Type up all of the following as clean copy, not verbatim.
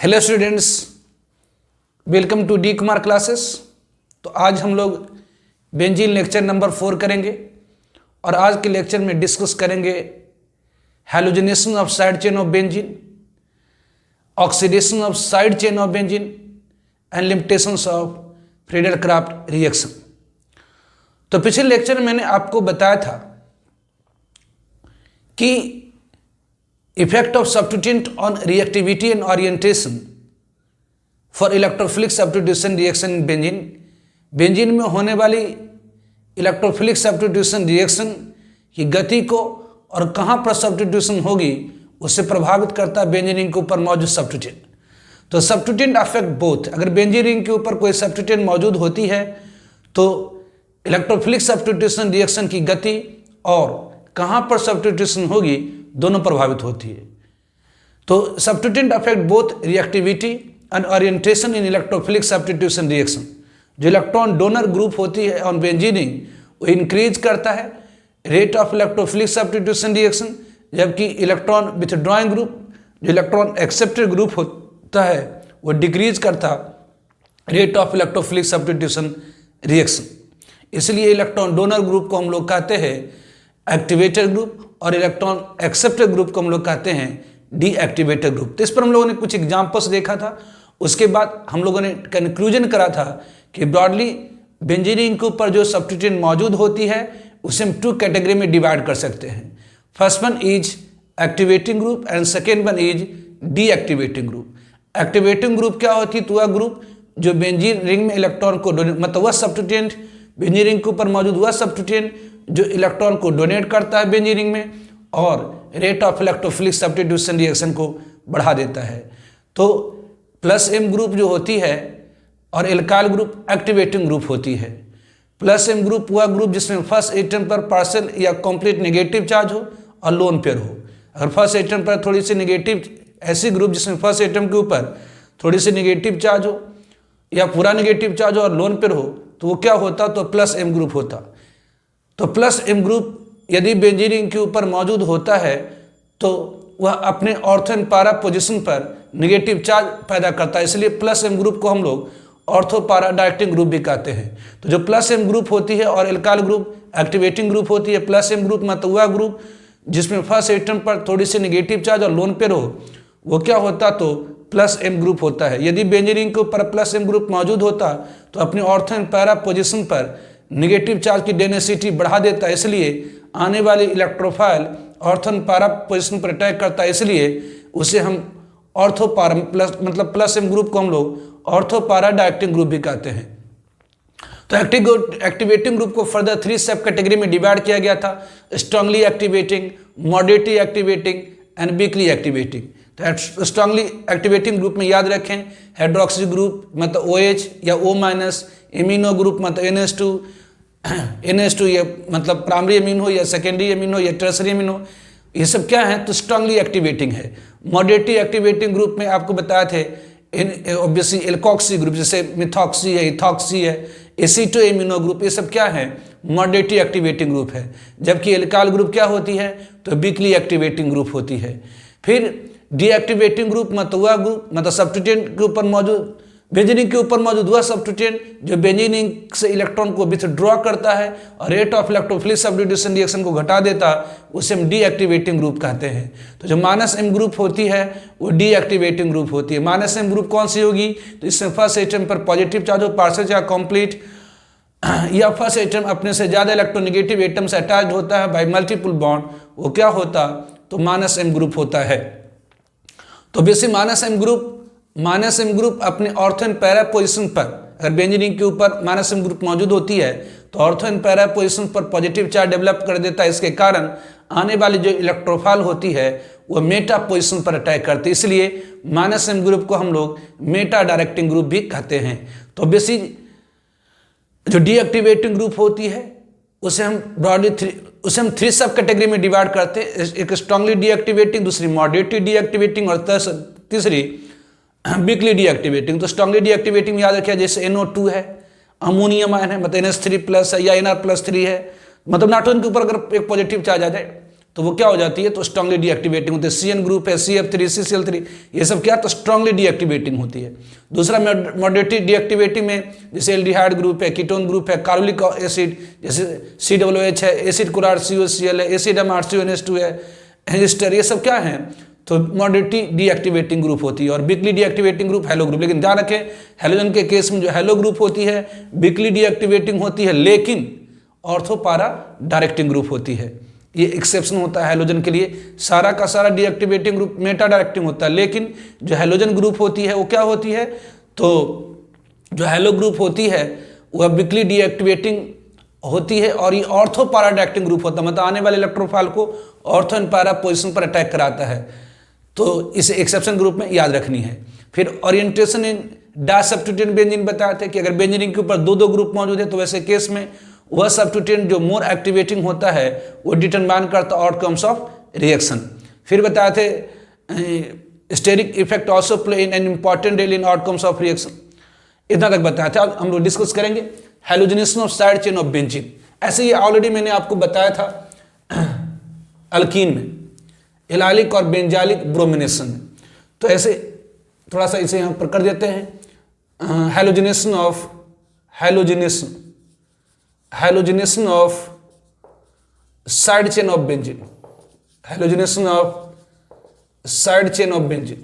Hello students, welcome to D Kumar classes. तो आज हम लोग बेंजीन लेक्चर नंबर 4 करेंगे और आज के लेक्चर में डिस्कस करेंगे halogenation of side chain of benzene, oxidation of side chain of benzene and limitations of Friedel-Crafts reaction. तो पिछले लेक्चर में मैंने आपको बताया था कि effect of substituent on reactivity and orientation for electrophilic substitution reaction in benzene. Benzene में होने वाली इलेक्ट्रोफिलिक सब्स्टिट्यूशन रिएक्शन की गति को और कहाँ पर सब्स्टिट्यूशन होगी उससे प्रभावित करता है बेंजीन रिंग के ऊपर मौजूद सब्स्टिट्यूएंट। तो सब्स्टिट्यूएंट अफेक्ट बोथ। अगर बेंजीन रिंग के ऊपर कोई सब्स्टिट्यूएंट मौजूद होती है तो इलेक्ट्रोफिलिक सब्स्टिट्यूशन रिएक्शन की गति और कहाँ पर सब्स्टिट्यूशन होगी दोनों प्रभावित होती है। तो substituent affect both reactivity and orientation in electrophilic substitution reaction. जो इलेक्ट्रॉन डोनर ग्रुप होती है ऑन बेंजीन रिंग वो इंक्रीज करता है rate of electrophilic substitution reaction, जबकि इलेक्ट्रॉन विथड्रॉइंग ग्रुप जो इलेक्ट्रॉन एक्सेप्टेड ग्रुप होता है वो डिक्रीज करता rate of electrophilic substitution reaction. इसलिए इलेक्ट्रॉन डोनर ग्रुप को हम लोग कहते हैं एक्टिवेटेड ग्रुप और इलेक्ट्रॉन एक्सेप्टेड ग्रुप को हम लोग कहते हैं डीएक्टिवेटेड ग्रुप। तो इस पर हम लोगों ने कुछ एग्जांपल्स देखा था। उसके बाद हम लोगों ने कंक्लूजन करा था कि ब्रॉडली बेंजीन रिंग के ऊपर जो सब्स्टिट्यूएंट मौजूद होती है उसे हम 2 कैटेगरी में डिवाइड कर सकते हैं। First one is activating group and second one is deactivating group. Activating group क्या होती है? तो वह ग्रुप जो बेंजीन रिंग में इलेक्ट्रॉन को मतलब वह सब्स्टिट्यूएंट बेंजीन रिंग के ऊपर मौजूद हुआ सब्स्टिट्यूएंट जो इलेक्ट्रॉन को डोनेट करता है बेंजीन रिंग में और rate of electrophilic substitution reaction को बढ़ा देता है। तो प्लस एम ग्रुप जो होती है और एल्काइल ग्रुप एक्टिवेटिंग ग्रुप होती है। प्लस एम ग्रुप वह ग्रुप जिसमें फर्स्ट एटम पर पार्शियल या कंप्लीट नेगेटिव चार्ज हो और लोन पेयर हो। अगर फर्स्ट एटम पर थोड़ी सी नेगेटिव, ऐसी ग्रुप जिसमें फर्स्ट एटम के ऊपर थोड़ी सी नेगेटिव चार्ज हो या पूरा नेगेटिव चार्ज हो और लोन पेयर हो तो वो क्या होता? तो प्लस एम ग्रुप होता। तो प्लस एम ग्रुप यदि बेंजीन रिंग के ऊपर मौजूद होता है तो वह अपने ऑर्थो एंड पैरा पोजीशन पर नेगेटिव चार्ज पैदा करता है। इसलिए प्लस एम ग्रुप को हम लोग ऑर्थो पैरा डायरेक्टिंग ग्रुप भी कहते हैं। तो जो प्लस एम ग्रुप होती है और एल्काइल ग्रुप एक्टिवेटिंग ग्रुप होती है। प्लस एम ग्रुप मतलब वह ग्रुप जिसमें फर्स्ट एटम पर थोड़ी सी नेगेटिव चार्ज और लोन पेयर हो वो क्या होता? तो प्लस एम ग्रुप होता है। यदि बेंजीन रिंग के ऊपर प्लस एम ग्रुप मौजूद होता तो अपने ऑर्थो एंड पैरा पोजीशन पर नेगेटिव चार्ज की डेंसिटी बढ़ा देता है। इसलिए आने वाली electrophile ortho and para position पर अटैक करता है। इसलिए उसे हम ऑर्थो पैरा मतलब प्लस एम ग्रुप को हम लोग ऑर्थो पैरा डायरेक्टिंग ग्रुप भी कहते हैं। तो एक्टिवेटिंग ग्रुप को फर्दर 3 सब कैटेगरी में डिवाइड किया गया था। Strongly activating, moderately activating and weekly activating. तो स्ट्रांगली एक्टिवेटिंग ग्रुप में याद रखें हाइड्रोक्सी ग्रुप मतलब OH या O-, एमिनो ग्रुप मतलब NH2 ये मतलब प्राइमरी एमिन हो या सेकेंडरी एमिन हो या टर्सरी एमिन हो, ये सब क्या है? तो स्ट्रांगली एक्टिवेटिंग है। मॉडरेटली एक्टिवेटिंग ग्रुप में आपको बताया थे ऑब्वियसली एल्कोक्सी ग्रुप जैसे मिथॉक्सी है, इथॉक्सी है, एसीटो एमिनो ग्रुप, ये सब क्या है? मॉडरेटली एक्टिवेटिंग ग्रुप है। जबकि एल्काइल ग्रुप क्या होती है? तो वीकली एक्टिवेटिंग ग्रुप होती है। फिर डीएक्टिवेटिंग ग्रुप मतलब वह ग्रुप मतलब सब्स्टिट्यूएंट के ऊपर मौजूद बेंजीन रिंग के ऊपर मौजूद हुआ सब्स्टिट्यूएंट जो बेंजीन रिंग से इलेक्ट्रॉन को विथड्रॉ करता है और rate of electrophilic substitution reaction को घटा देता, उसे हम डीएक्टिवेटिंग ग्रुप कहते हैं। तो जो माइनस एम ग्रुप होती है वो डीएक्टिवेटिंग ग्रुप होती है। माइनस एम ग्रुप कौन सी होगी? तो इसमें फर्स्ट एटम पर पॉजिटिव चार्ज हो, पार्शियल या कंप्लीट, या फर्स्ट एटम अपने से ज़्यादा इलेक्ट्रोनेगेटिव एटम से अटैच होता है बाई मल्टीपल बॉन्ड, वो क्या होता? तो माइनस एम ग्रुप होता है। तो बेसिक माइनस एम ग्रुप अपने ऑर्थो एंड पैरा पोजीशन पर, अगर बेंजीन रिंग के ऊपर माइनस एम ग्रुप मौजूद होती है तो ऑर्थो एंड पैरा पोजीशन पर पॉजिटिव चार्ज डेवलप कर देता है। इसके कारण आने वाली जो इलेक्ट्रोफाइल होती है वो मेटा पोजीशन पर अटैक करती है। इसलिए माइनस एम ग्रुप को हम लोग मेटा डायरेक्टिंग ग्रुप भी कहते हैं। तो बेसिक जो डीएक्टिवेटिंग ग्रुप होती है उसे हम ब्रॉडली 3 सब कैटेगरी में डिवाइड करते हैं। एक स्ट्रांगली डीएक्टिवेटिंग, दूसरी मॉडरेटली डीएक्टिवेटिंग और तीसरी वीकली डीएक्टिवेटिंग। तो स्ट्रांगली डीएक्टिवेटिंग में याद रखिए जैसे NO2 है, अमोनियम आयन है मतलब NH3+ है या NR+3 है, मतलब नाइट्रोजन के ऊपर अगर एक पॉजिटिव चार्ज आ जाए तो वो क्या हो जाती है, तो स्ट्रांगली डीएक्टिवेटिंग होती है। CN ग्रुप है, CF3, CCl3, ये सब क्या, तो स्ट्रांगली डीएक्टिवेटिंग होती है। दूसरा मॉडरेटली डीएक्टिवेटिंग में जैसे एल्डिहाइड ग्रुप है, कीटोन ग्रुप है, कार्बोलिक एसिड जैसे COOH है, एसिड क्लोराइड COCl है, एसिड MrCONH2 है, एस्टर, ये सब क्या है, तो मॉडरेटली डीएक्टिवेटिंग ग्रुप होती है। और weekly deactivating group hello group. लेकिन ध्यान रखें, हैलोजन के केस में जो हैलो ग्रुप होती है वीकली डीएक्टिवेटिंग होती है, लेकिन ऑर्थो पैरा डायरेक्टिंग ग्रुप होती है। ये एक्सेप्शन होता है हैलोजन के लिए। सारा का सारा डीएक्टिवेटिंग ग्रुप मेटा डायरेक्टिंग होता है, लेकिन जो हैलोजन ग्रुप होती है वो क्या होती है, तो जो हैलो ग्रुप होती है वह वीकली डीएक्टिवेटिंग होती है और ये ऑर्थो पैरा डायरेक्टिंग ग्रुप होता है, मतलब आने वाले इलेक्ट्रोफाइल को ऑर्थो एंड पैरा पोजिशन पर अटैक कराता है। तो इसे एक्सेप्शन ग्रुप में याद रखनी है। फिर ओरिएंटेशन इन डाइसब्स्टिट्यूटेंट बेंजीन बताए थे कि अगर बेंजीन के ऊपर दो दो ग्रुप मौजूद है तो वैसे केस में वह सब्स्टिट्यूटेंट जो मोर एक्टिवेटिंग होता है वो डिटरमाइन करता है आउटकम्स ऑफ रिएक्शन। फिर बताए थे steric effect also play in an important role in outcomes of reaction. इतना तक बताया था। अब हम लोग डिस्कस करेंगे halogenation of side chain of benzene. ऐसे ही ऑलरेडी मैंने आपको बताया था अल्कीन में एलाइलिक और बेंजालिक ब्रोमिनेशन। तो ऐसे थोड़ा सा इसे यहाँ पर कर देते हैं। Halogenation of side chain of benzene, halogenation of side chain of benzene,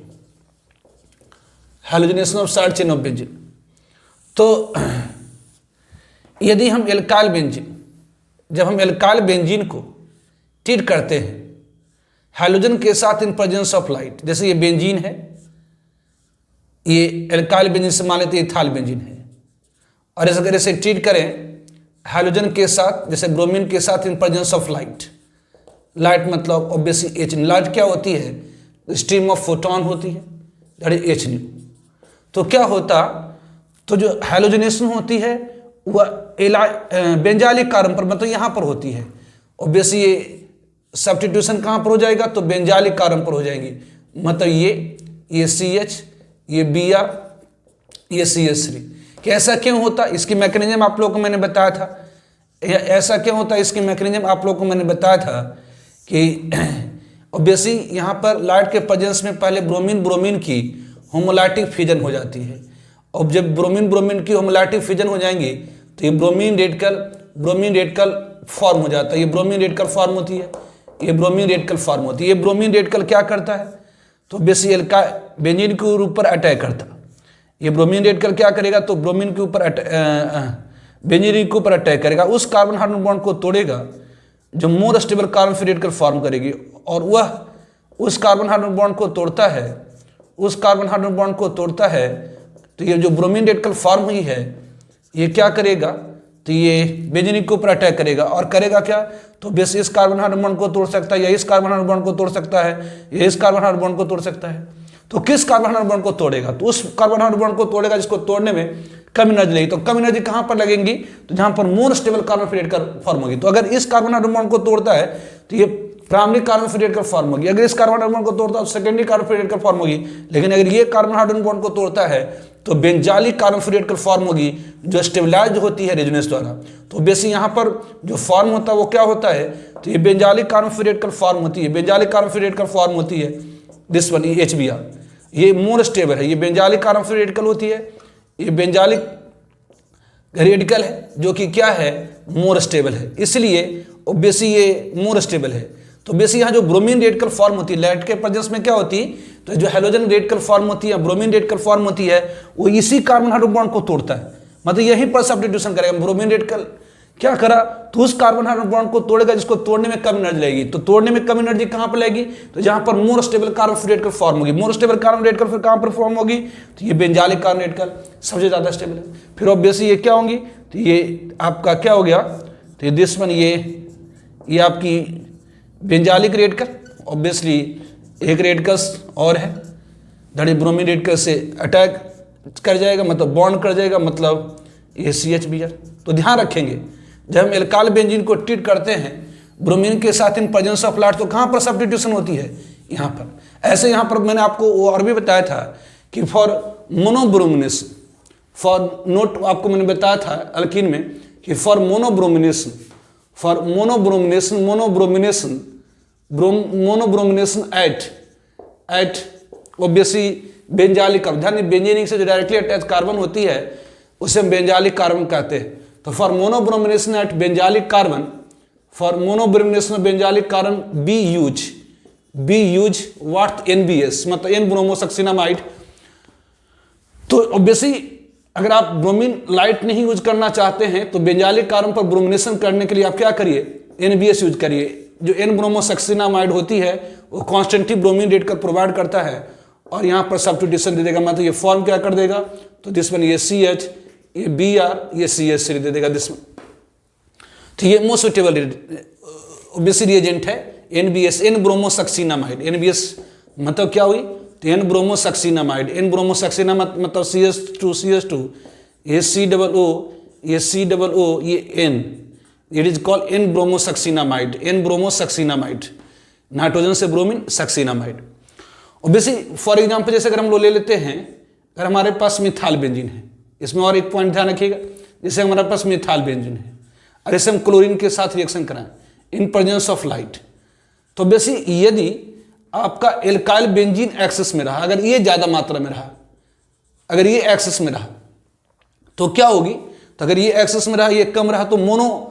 halogenation of side chain of benzene. तो यदि हम एल्काइल बेंजीन, जब हम एल्काइल बेंजीन को ट्रीट करते हैं हैलोजन के साथ इन प्रेजेंस ऑफ लाइट, जैसे ये बेंजीन है, ये एल्काइल बेंजीन से मान लेते इथाइल बेंजीन है, और अगर इसे ट्रीट करें हैलोजन के साथ जैसे ब्रोमीन के साथ इन प्रेजेंस ऑफ लाइट, लाइट मतलब ऑब्वियसली H, लाइट क्या होती है, स्ट्रीम ऑफ फोटोन होती है, दैट इज H। तो क्या होता, तो जो हैलोजिनेशन होती है वह बेंजालिक कार्बन पर, मतलब यहाँ पर होती है। ऑब्वियसली ये सब्स्टिट्यूशन कहाँ पर हो जाएगा, तो बेंजालिक कार्बन पर हो जाएंगी, मतलब ये CH, ये Br, ये CH3। कि ऐसा क्यों होता, इसकी मैकेनिज्म आप लोगों को मैंने बताया था। ऐसा क्यों होता, इसकी मैकेनिज्म आप लोगों को मैंने बताया था कि ऑब्वियसली यहाँ पर लाइट के प्रेजेंस में पहले ब्रोमीन की होमोलाइटिक फिजन हो जाती है, और जब ब्रोमीन की होमोलाइटिक फिजन हो जाएंगी तो ये ब्रोमीन रेडिकल फॉर्म हो जाता है। ये ब्रोमीन रेडिकल फॉर्म होती है, ये ब्रोमीन रेडिकल फॉर्म होती है। ये ब्रोमीन रेडिकल क्या करता है, तो बेसिकली बेंजीन के ऊपर अटैक करता है। ये ब्रोमीन रेडिकल क्या करेगा, तो ब्रोमीन के ऊपर बेंजीन के ऊपर अटैक करेगा, उस कार्बन हाइड्रोजन बॉन्ड को तोड़ेगा जो मोर stable carbon free radical form करेगी, और वह उस कार्बन हाइड्रोजन बॉन्ड को तोड़ता है, उस कार्बन हाइड्रोजन बॉन्ड को तोड़ता है। तो ये जो ब्रोमीन रेडिकल फॉर्म हुई है ये क्या करेगा, तो ये बेंजीन के ऊपर अटैक करेगा, और करेगा क्या, तो बेस इस कार्बन हाइड्रोजन बॉन्ड को तोड़ सकता है, या इस कार्बन हाइड्रोजन बॉन्ड को तोड़ सकता है, या इस कार्बन हाइड्रोजन बॉन्ड को तोड़ सकता है। तो किस कार्बन हाइड्रोजन बॉन्ड को तोड़ेगा, तो उस कार्बन हाइड्रोजन बॉन्ड को तोड़ेगा जिसको तोड़ने में कम एनर्जी लगेगी। तो कम एनर्जी कहाँ पर लगेंगी, तो जहाँ पर more stable carbon free radical form होगी। तो अगर इस कार्बन हाइड्रोजन बॉन्ड को तोड़ता है तो ये primary carbon free radical form होगी, अगर इस कार्बन हाइड्रोजन बॉन्ड को तोड़ता है तो secondary carbon free radical form होगी। लेकिन अगर ये कार्बन हाइड्रोजन बॉन्ड को तोड़ता है तो बेंजालिक कार्बन फ्री रेडिकल फॉर्म होगी जो स्टेबलाइज होती है रेजोनेंस द्वारा। तो बेसिक यहाँ पर जो फॉर्म होता है वो क्या होता है, तो ये बेंजालिक कार्बन फ्री रेडिकल फॉर्म होती है, बेंजालिक कार्बन फ्री रेडिकल फॉर्म होती है, दिस वन ये HBr, ये मोर स्टेबल है। ये बेंजालिक कार्बन फ्री रेडिकल होती है, ये बेंजालिक रेडिकल है जो कि क्या है, मोर स्टेबल है, इसलिए ऑब्वियसली ये मोर स्टेबल है। तो बेसिक यहाँ जो ब्रोमीन रेडिकल फॉर्म होती है लाइट के प्रेजेंस में क्या होती है, तो जो हैलोजन रेडिकल फॉर्म होती है, ब्रोमीन रेडिकल फॉर्म होती है, वो इसी कार्बन हाइड्रोजन बॉन्ड को तोड़ता है, मतलब यहीं पर सब्स्टिट्यूशन करेगा। ब्रोमीन रेडिकल क्या करा, तो उस कार्बन हाइड्रोजन बॉन्ड को तोड़ेगा जिसको तोड़ने में कम एनर्जी लगेगी। तो तोड़ने में कम एनर्जी कहाँ पर लगेगी, तो जहाँ पर more stable carbon free radical form होगी। मोर स्टेबल कार्बन रेडिकल फिर कहाँ पर फॉर्म होगी, तो ये बेंजालिक कार्बन रेडिकल सबसे ज़्यादा स्टेबल है। फिर ऑब्वियसली ये क्या होंगी, तो ये आपका क्या हो गया, तो दिस वन ये आपकी बेंजालिक रेडिकल, ऑब्वियसली एक रेडिकल्स और है दैट ब्रोमीन रेडिकल से अटैक कर जाएगा, मतलब बॉन्ड कर जाएगा, मतलब ये CH-Br। तो ध्यान रखेंगे जब हम एल्काइल बेंजीन को ट्रीट करते हैं ब्रोमीन के साथ इन प्रेजेंस ऑफ लाइट तो कहाँ पर सब्स्टिट्यूशन होती है, यहाँ पर। ऐसे यहाँ पर मैंने आपको वो और भी बताया था कि फॉर मोनोब्रोमिनेशन, फॉर नोट आपको मैंने बताया था अल्कीन में कि for monobromination monobromination at obviously benzylic carbon, ध्यान बेंजीनिक से जो डायरेक्टली अटैच कार्बन होती है उसे हम बेंजालिक कार्बन कहते हैं। तो for monobromination at benzylic carbon, for monobromination benzylic carbon be use what NBS, मतलब एन ब्रोमोसक्सिनामाइड। तो ऑब्वियसली अगर आप ब्रोमीन लाइट नहीं यूज करना चाहते हैं तो बेंजालिक कार्बन पर ब्रोमिनेशन करने के लिए आप क्या करिए, NBS यूज करिए। जो एन ब्रोमोसक्सिनामाइड होती है वो कॉन्स्टेंटली ब्रोमीन रेट का प्रोवाइड करता है और यहाँ पर सब्स्टिट्यूशन दे देगा, मतलब ये फॉर्म क्या कर देगा, तो दिसमें ये CH, ये Br, ये CH3 दे देगा दिसमें। तो ये मोस्ट सुटेबल ऑब्वियसली रिएजेंट है NBS, एन ब्रोमोसक्सिनामाइड। NBS मतलब क्या हुई, तो एन ब्रोमोसक्सिनामाइड, एन ब्रोमोसक्सिना मतलब CH2 ये COO, ये COO, ये N, it is called N bromosuccinimide, N bromosuccinimide, nitrogen से bromine succinimide. Obviously for example जैसे अगर हम लोग ले लेते हैं, अगर हमारे पास मिथाइल बेंजीन है, इसमें और एक पॉइंट ध्यान रखिएगा, जैसे हमारे पास मिथाइल बेंजीन है और इसे हम क्लोरीन के साथ रिएक्शन कराएं इन प्रेजेंस ऑफ लाइट, तो बेसिकली यदि आपका एल्काइल बेंजीन एक्सेस में रहा, अगर ये ज्यादा मात्रा में रहा, अगर ये एक्सेस में रहा तो क्या होगी, तो अगर ये एक्सेस में रहा, ये कम रहा तो मोनो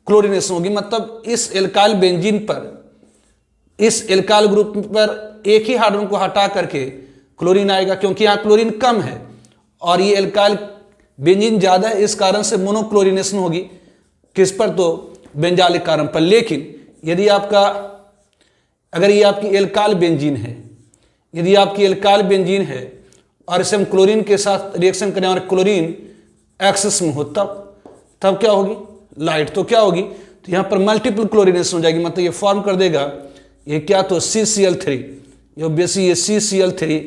क्लोरीनेशन होगी, मतलब इस एल्काइल बेंजीन पर, इस एल्काइल ग्रुप पर एक ही हाइड्रोजन को हटा करके क्लोरीन आएगा, क्योंकि यहाँ क्लोरीन कम है और ये एल्काइल बेंजीन ज्यादा है, इस कारण से मोनोक्लोरीनेशन होगी किस पर, तो बेंजालिक कार्बन पर। लेकिन यदि आपका, अगर ये आपकी एल्काइल बेंजीन है, यदि आपकी एल्काइल बेंजीन है और इसे हम क्लोरीन के साथ रिएक्शन करें और क्लोरीन एक्सेस में हो, तब क्या होगी, लाइट, तो क्या होगी, तो यहाँ पर मल्टीपल क्लोरीनेशन हो जाएगी, मतलब ये फॉर्म कर देगा ये क्या, तो CCl3, ये ऑब्वियसली ये CCl3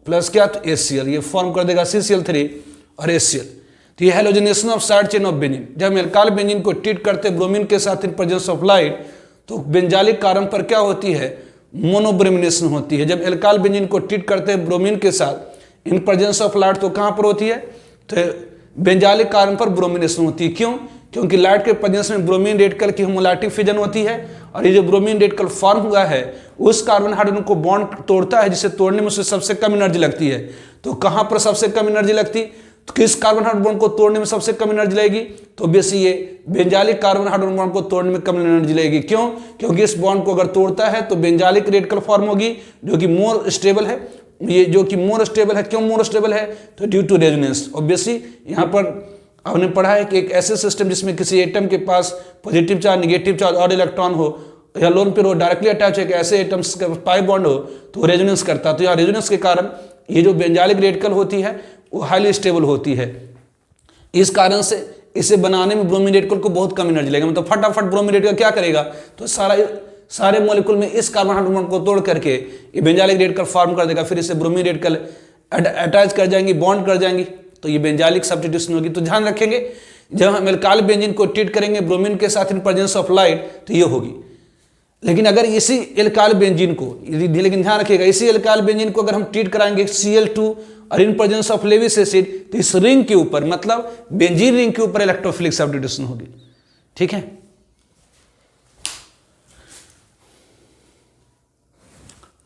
प्लस क्या, तो HCl, ये फॉर्म कर देगा CCl3 और HCl। तो ये halogenation of side chain of benzene. जब हम एल्काइल बेंजीन को ट्रीट करते हैं ब्रोमीन के साथ इन प्रेजेंस ऑफ लाइट, तो बेंजालिक कार्बन पर क्या होती है, मोनोब्रोमिनेशन होती है। जब एल्काइल बेंजीन को ट्रीट करते हैं ब्रोमीन के साथ इन प्रेजेंस ऑफ लाइट, तो कहाँ पर होती है, तो बेंजालिक कार्बन पर ब्रोमिनेशन होती है। क्यों, क्योंकि लाइट के प्रेजेंस में ब्रोमीन रेडिकल की होमोलाइटिक फिजन होती है और ये जो ब्रोमीन रेडिकल फॉर्म हुआ है उस कार्बन हाइड्रोजन को बॉन्ड तोड़ता है, जिसे तोड़ने में उसे सबसे कम एनर्जी लगती है। तो कहाँ पर सबसे कम एनर्जी लगती, तो किस कार्बन हाइड्रोजन बॉन्ड को तोड़ने में सबसे कम एनर्जी लगेगी, तो बेसिक ये बेंजालिक कार्बन हाइड्रोजन बॉन्ड को तोड़ने में कम एनर्जी लगेगी। क्यों, क्योंकि इस बॉन्ड को अगर तोड़ता है तो बेंजालिक रेडिकल फॉर्म होगी जो कि मोर स्टेबल है, ये जो कि मोर स्टेबल है। क्यों मोर स्टेबल है, तो ड्यू टू रेजोनेंस। ऑब्वियसली यहाँ पर हमने पढ़ा है कि एक ऐसे सिस्टम जिसमें किसी एटम के पास पॉजिटिव चार्ज, नेगेटिव चार्ज और इलेक्ट्रॉन हो या लोन पेयर हो, डायरेक्टली अटैच है कि ऐसे एटम्स का पाई बॉन्ड हो तो वो रेजोनेंस करता है। तो यहाँ रेजोनेंस के कारण ये जो बेंजालिक रेडिकल होती है वो हाईली स्टेबल होती है। इस कारण से इसे बनाने में ब्रोमीन रेडिकल को बहुत कम एनर्जी लगेगा, मतलब फटाफट ब्रोमीन रेडिकल क्या करेगा, तो सारे मॉलिक्यूल में इस कार्बन हाइड्रोजन को तोड़ करके ये बेंजालिक रेडिकल फॉर्म कर देगा, फिर इसे ब्रोमीन रेडिकल अटैच कर जाएंगी, बॉन्ड कर जाएंगी, तो ये बेंजालिक सब्स्टिट्यूशन होगी। तो ध्यान रखेंगे जब हम एल्काइल बेंजीन को ट्रीट करेंगे ब्रोमीन के साथ इन प्रेजेंस ऑफ लाइट तो ये होगी। लेकिन अगर इसी एल्काइल बेंजीन को, लेकिन ध्यान रखिएगा इसी एल्काइल बेंजीन को अगर हम ट्रीट कराएंगे Cl2 और इन प्रेजेंस ऑफ लेविस एसिड, तो इस रिंग के ऊपर, मतलब बेंजीन रिंग के ऊपर इलेक्ट्रोफिलिक सब्स्टिट्यूशन होगी। ठीक है,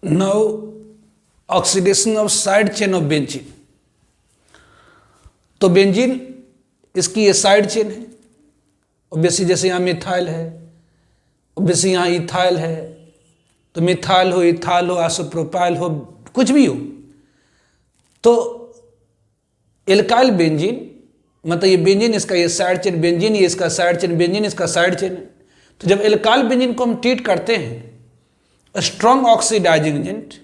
now oxidation of side chain of benzene. तो बेंजीन इसकी ये साइड चेन है, ऑब्वियसली जैसे यहाँ मिथाइल है, ऑब्वियसली यहाँ इथाइल है, तो मिथाइल हो, इथाइल हो, आइसोप्रोपाइल हो, कुछ भी हो, तो एल्काइल बेंजीन मतलब ये बेंजीन इसका ये साइड चेन बेंजीन, ये इसका साइड चेन बेंजीन, इसका साइड चेन है। तो जब एल्काइल बेंजीन को हम ट्रीट करते हैं strong oxidizing agent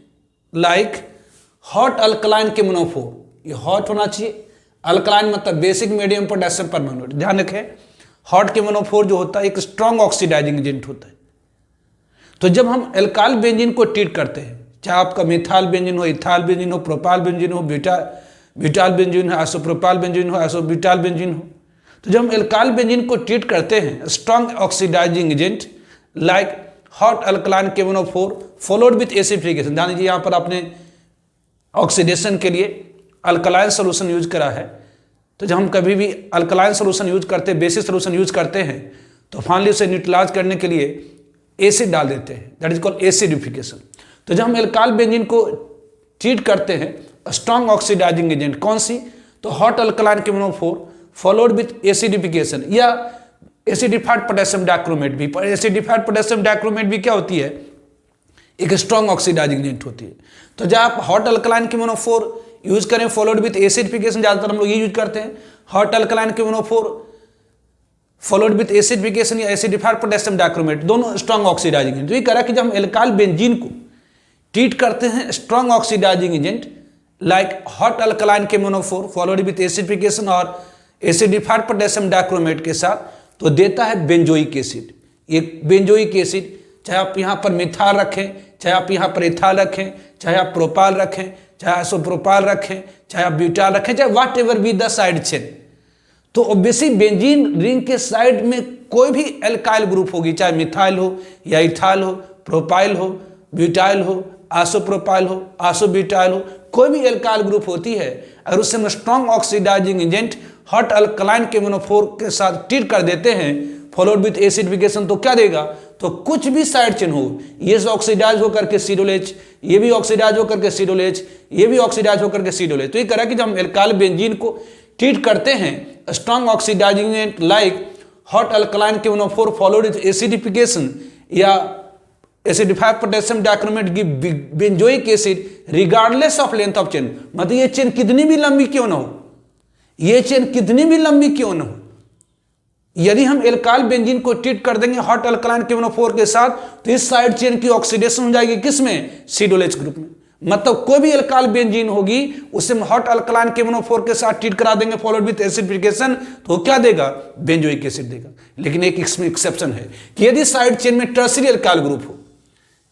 like hot alkaline केमोनोफोर, ये हॉट होना चाहिए, अल्कलाइन मतलब बेसिक मीडियम पोटेशियम परमैंगनेट। ध्यान रखें हॉट केमोनोफोर जो होता है एक स्ट्रॉन्ग ऑक्सीडाइजिंग एजेंट होता है। तो जब हम एल्काइल बेंजीन को ट्रीट करते हैं, चाहे आपका मिथाइल बेंजीन हो, इथाइल बेंजीन हो, प्रोपाइल बेंजीन हो, ब्यूटाइल बेंजीन हो, आइसोप्रोपाइल बेंजीन हो, आइसोब्यूटाइल बेंजीन हो, तो जब हम एल्काइल बेंजीन को ट्रीट करते हैं strong oxidizing agent like hot alkaline केमोनोफोर फॉलोड विथ एसिडिफिकेशन। ध्यान दीजिए यहाँ पर आपने ऑक्सीडेशन के लिए अल्कलाइन सोल्यूशन यूज करा है। तो जब हम कभी भी अल्कलाइन सोल्यूशन यूज करते हैं, बेसिक सोल्यूशन यूज करते हैं, तो फाइनली उसे न्यूट्रलाइज करने के लिए एसिड डाल देते हैं, दैट इज कॉल्ड एसिडिफिकेशन। तो जब हम एल्काइल बेंजीन को ट्रीट करते हैं स्ट्रॉन्ग ऑक्सीडाइजिंग एजेंट, कौन सी? तो hot alkaline KMnO4 followed with acidification या एसिडिफाइड पोटेशियम डाइक्रोमेट भी। एसिडिफाइड पोटेशियम डाइक्रोमेट भी क्या होती है? एक स्ट्रॉन्ग ऑक्सीडाइजिंग एजेंट होती है। तो जब आप हॉट अल्कलाइन KMnO4 यूज करें फॉलोड विथ एसिडिफिकेशन, ज्यादातर हम लोग ये यूज करते हैं, hot alkaline KMnO4 followed with acidification या एसिडिफाइड पोटेशियम डाइक्रोमेट, दोनों स्ट्रॉन्ग ऑक्सीडाइजिंग एजेंट। तो ये कह रहा है कि जब हम एल्काइल बेंजीन को ट्रीट करते हैं strong oxidizing agent like hot alkaline KMnO4 followed with acidification और एसिडिफाइड पोटेशियम डाइक्रोमेट के साथ, तो देता है बेंजोइक एसिड। एक बेंजोइक एसिड, चाहे आप यहाँ पर मिथाल रखें, चाहे आप यहाँ पर इथाल रखें, चाहे आप प्रोपाल रखें, चाहे आइसोप्रोपाल रखें, चाहे आप ब्यूटाल रखें, चाहे whatever be the side chain. तो ऑब्वियसली बेंजीन रिंग के साइड में कोई भी एल्काइल ग्रुप होगी, चाहे मिथाइल हो या इथाल हो, प्रोपाइल हो, ब्यूटाइल हो, आइसोप्रोपाइल हो, आइसोब्यूटाइल हो, कोई भी एल्काइल ग्रुप होती है, अगर उससे हम strong oxidizing agent hot alkaline KMnO4 के साथ ट्रीट कर देते हैं फॉलोड विथ एसिडिफिकेशन, तो क्या देगा? तो कुछ भी साइड चेन हो, ये ऑक्सीडाइज होकर के सीडोलेज, ये भी ऑक्सीडाइज होकर के सीडोलेज, ये भी ऑक्सीडाइज होकर के सीडोलेज। तो ये कह रहा है कि जब हम एल्काइल बेंजीन को ट्रीट करते हैं strong oxidizing agent like hot alkaline KMnO4 followed with acidification या acidified potassium dichromate give benzoic acid regardless of length of chain. मतलब ये चेन कितनी भी लंबी क्यों ना हो, ये चेन कितनी भी लंबी क्यों ना हो, यदि हम एल्काइल बेंजीन को ट्रीट कर देंगे हॉट अल्कलाइन KMnO4 के साथ, तो इस साइड चेन की ऑक्सीडेशन हो जाएगी किसमें? सीडोलेज ग्रुप में। मतलब कोई भी एल्काइल बेंजीन होगी उसे हम हॉट अल्कलाइन KMnO4 के साथ ट्रीट करा देंगे फॉलोड विथ एसिडिफिकेशन, तो क्या देगा? बेंजोइक एसिड देगा। लेकिन एक इसमें एक्सेप्शन है कि यदि साइड चेन में टर्सरी एल्काइल ग्रुप हो,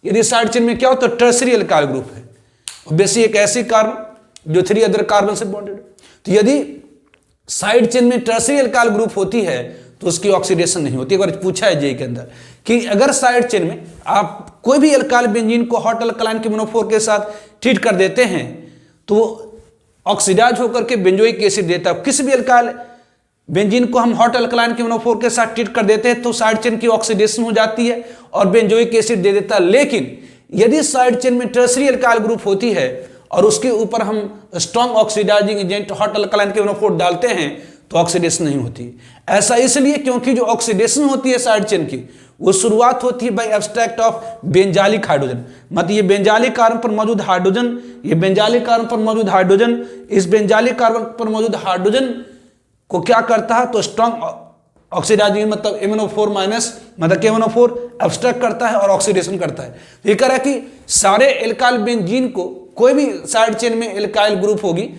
यदि साइड चेन में क्या हो तो टर्सरी एल्काइल ग्रुप है, ऑब्वियसली एक ऐसी कार्बन जो 3 अदर कार्बन से बॉन्डेड, तो यदि साइड चेन में टर्सरी एल्काइल ग्रुप होती है तो उसकी ऑक्सीडेशन नहीं होती। एक बार पूछा है जेई के अंदर कि अगर साइड चेन में आप कोई भी एल्काइल बेंजीन को हॉट अल्कलाइन KMnO4 के साथ ट्रीट कर देते हैं तो ऑक्सीडाइज होकर के बेंजोइक एसिड देता है। किसी भी एल्काइल बेंजीन को हम हॉट अल्कलाइन KMnO4 के साथ ट्रीट कर देते हैं तो साइड चेन की ऑक्सीडेशन हो जाती है और बेंजोइक एसिड दे देता है। लेकिन यदि साइड चेन में टर्सरी एल्काइल ग्रुप होती है और उसके ऊपर हम strong oxidizing agent hot alkaline KMnO4 डालते हैं तो ऑक्सीडेशन नहीं होती। ऐसा इसलिए क्योंकि जो ऑक्सीडेशन होती है साइड चेन की वो शुरुआत होती है by abstract of benzylic hydrogen. मतलब ये बेंजालिक कार्बन पर मौजूद हाइड्रोजन, ये बेंजालिक कार्बन पर मौजूद हाइड्रोजन, इस बेंजालिक कार्बन पर मौजूद हाइड्रोजन को क्या करता है तो स्ट्रॉन्ग ऑक्सीडाइजिंग मतलब MnO4 माइनस मतलब KMnO4 एब्स्ट्रैक्ट करता है और ऑक्सीडेशन करता है। ये कह रहा है कि सारे एल्काइल बेंजीन को कोई भी साइड चेन में एल्काइल ग्रुप होगी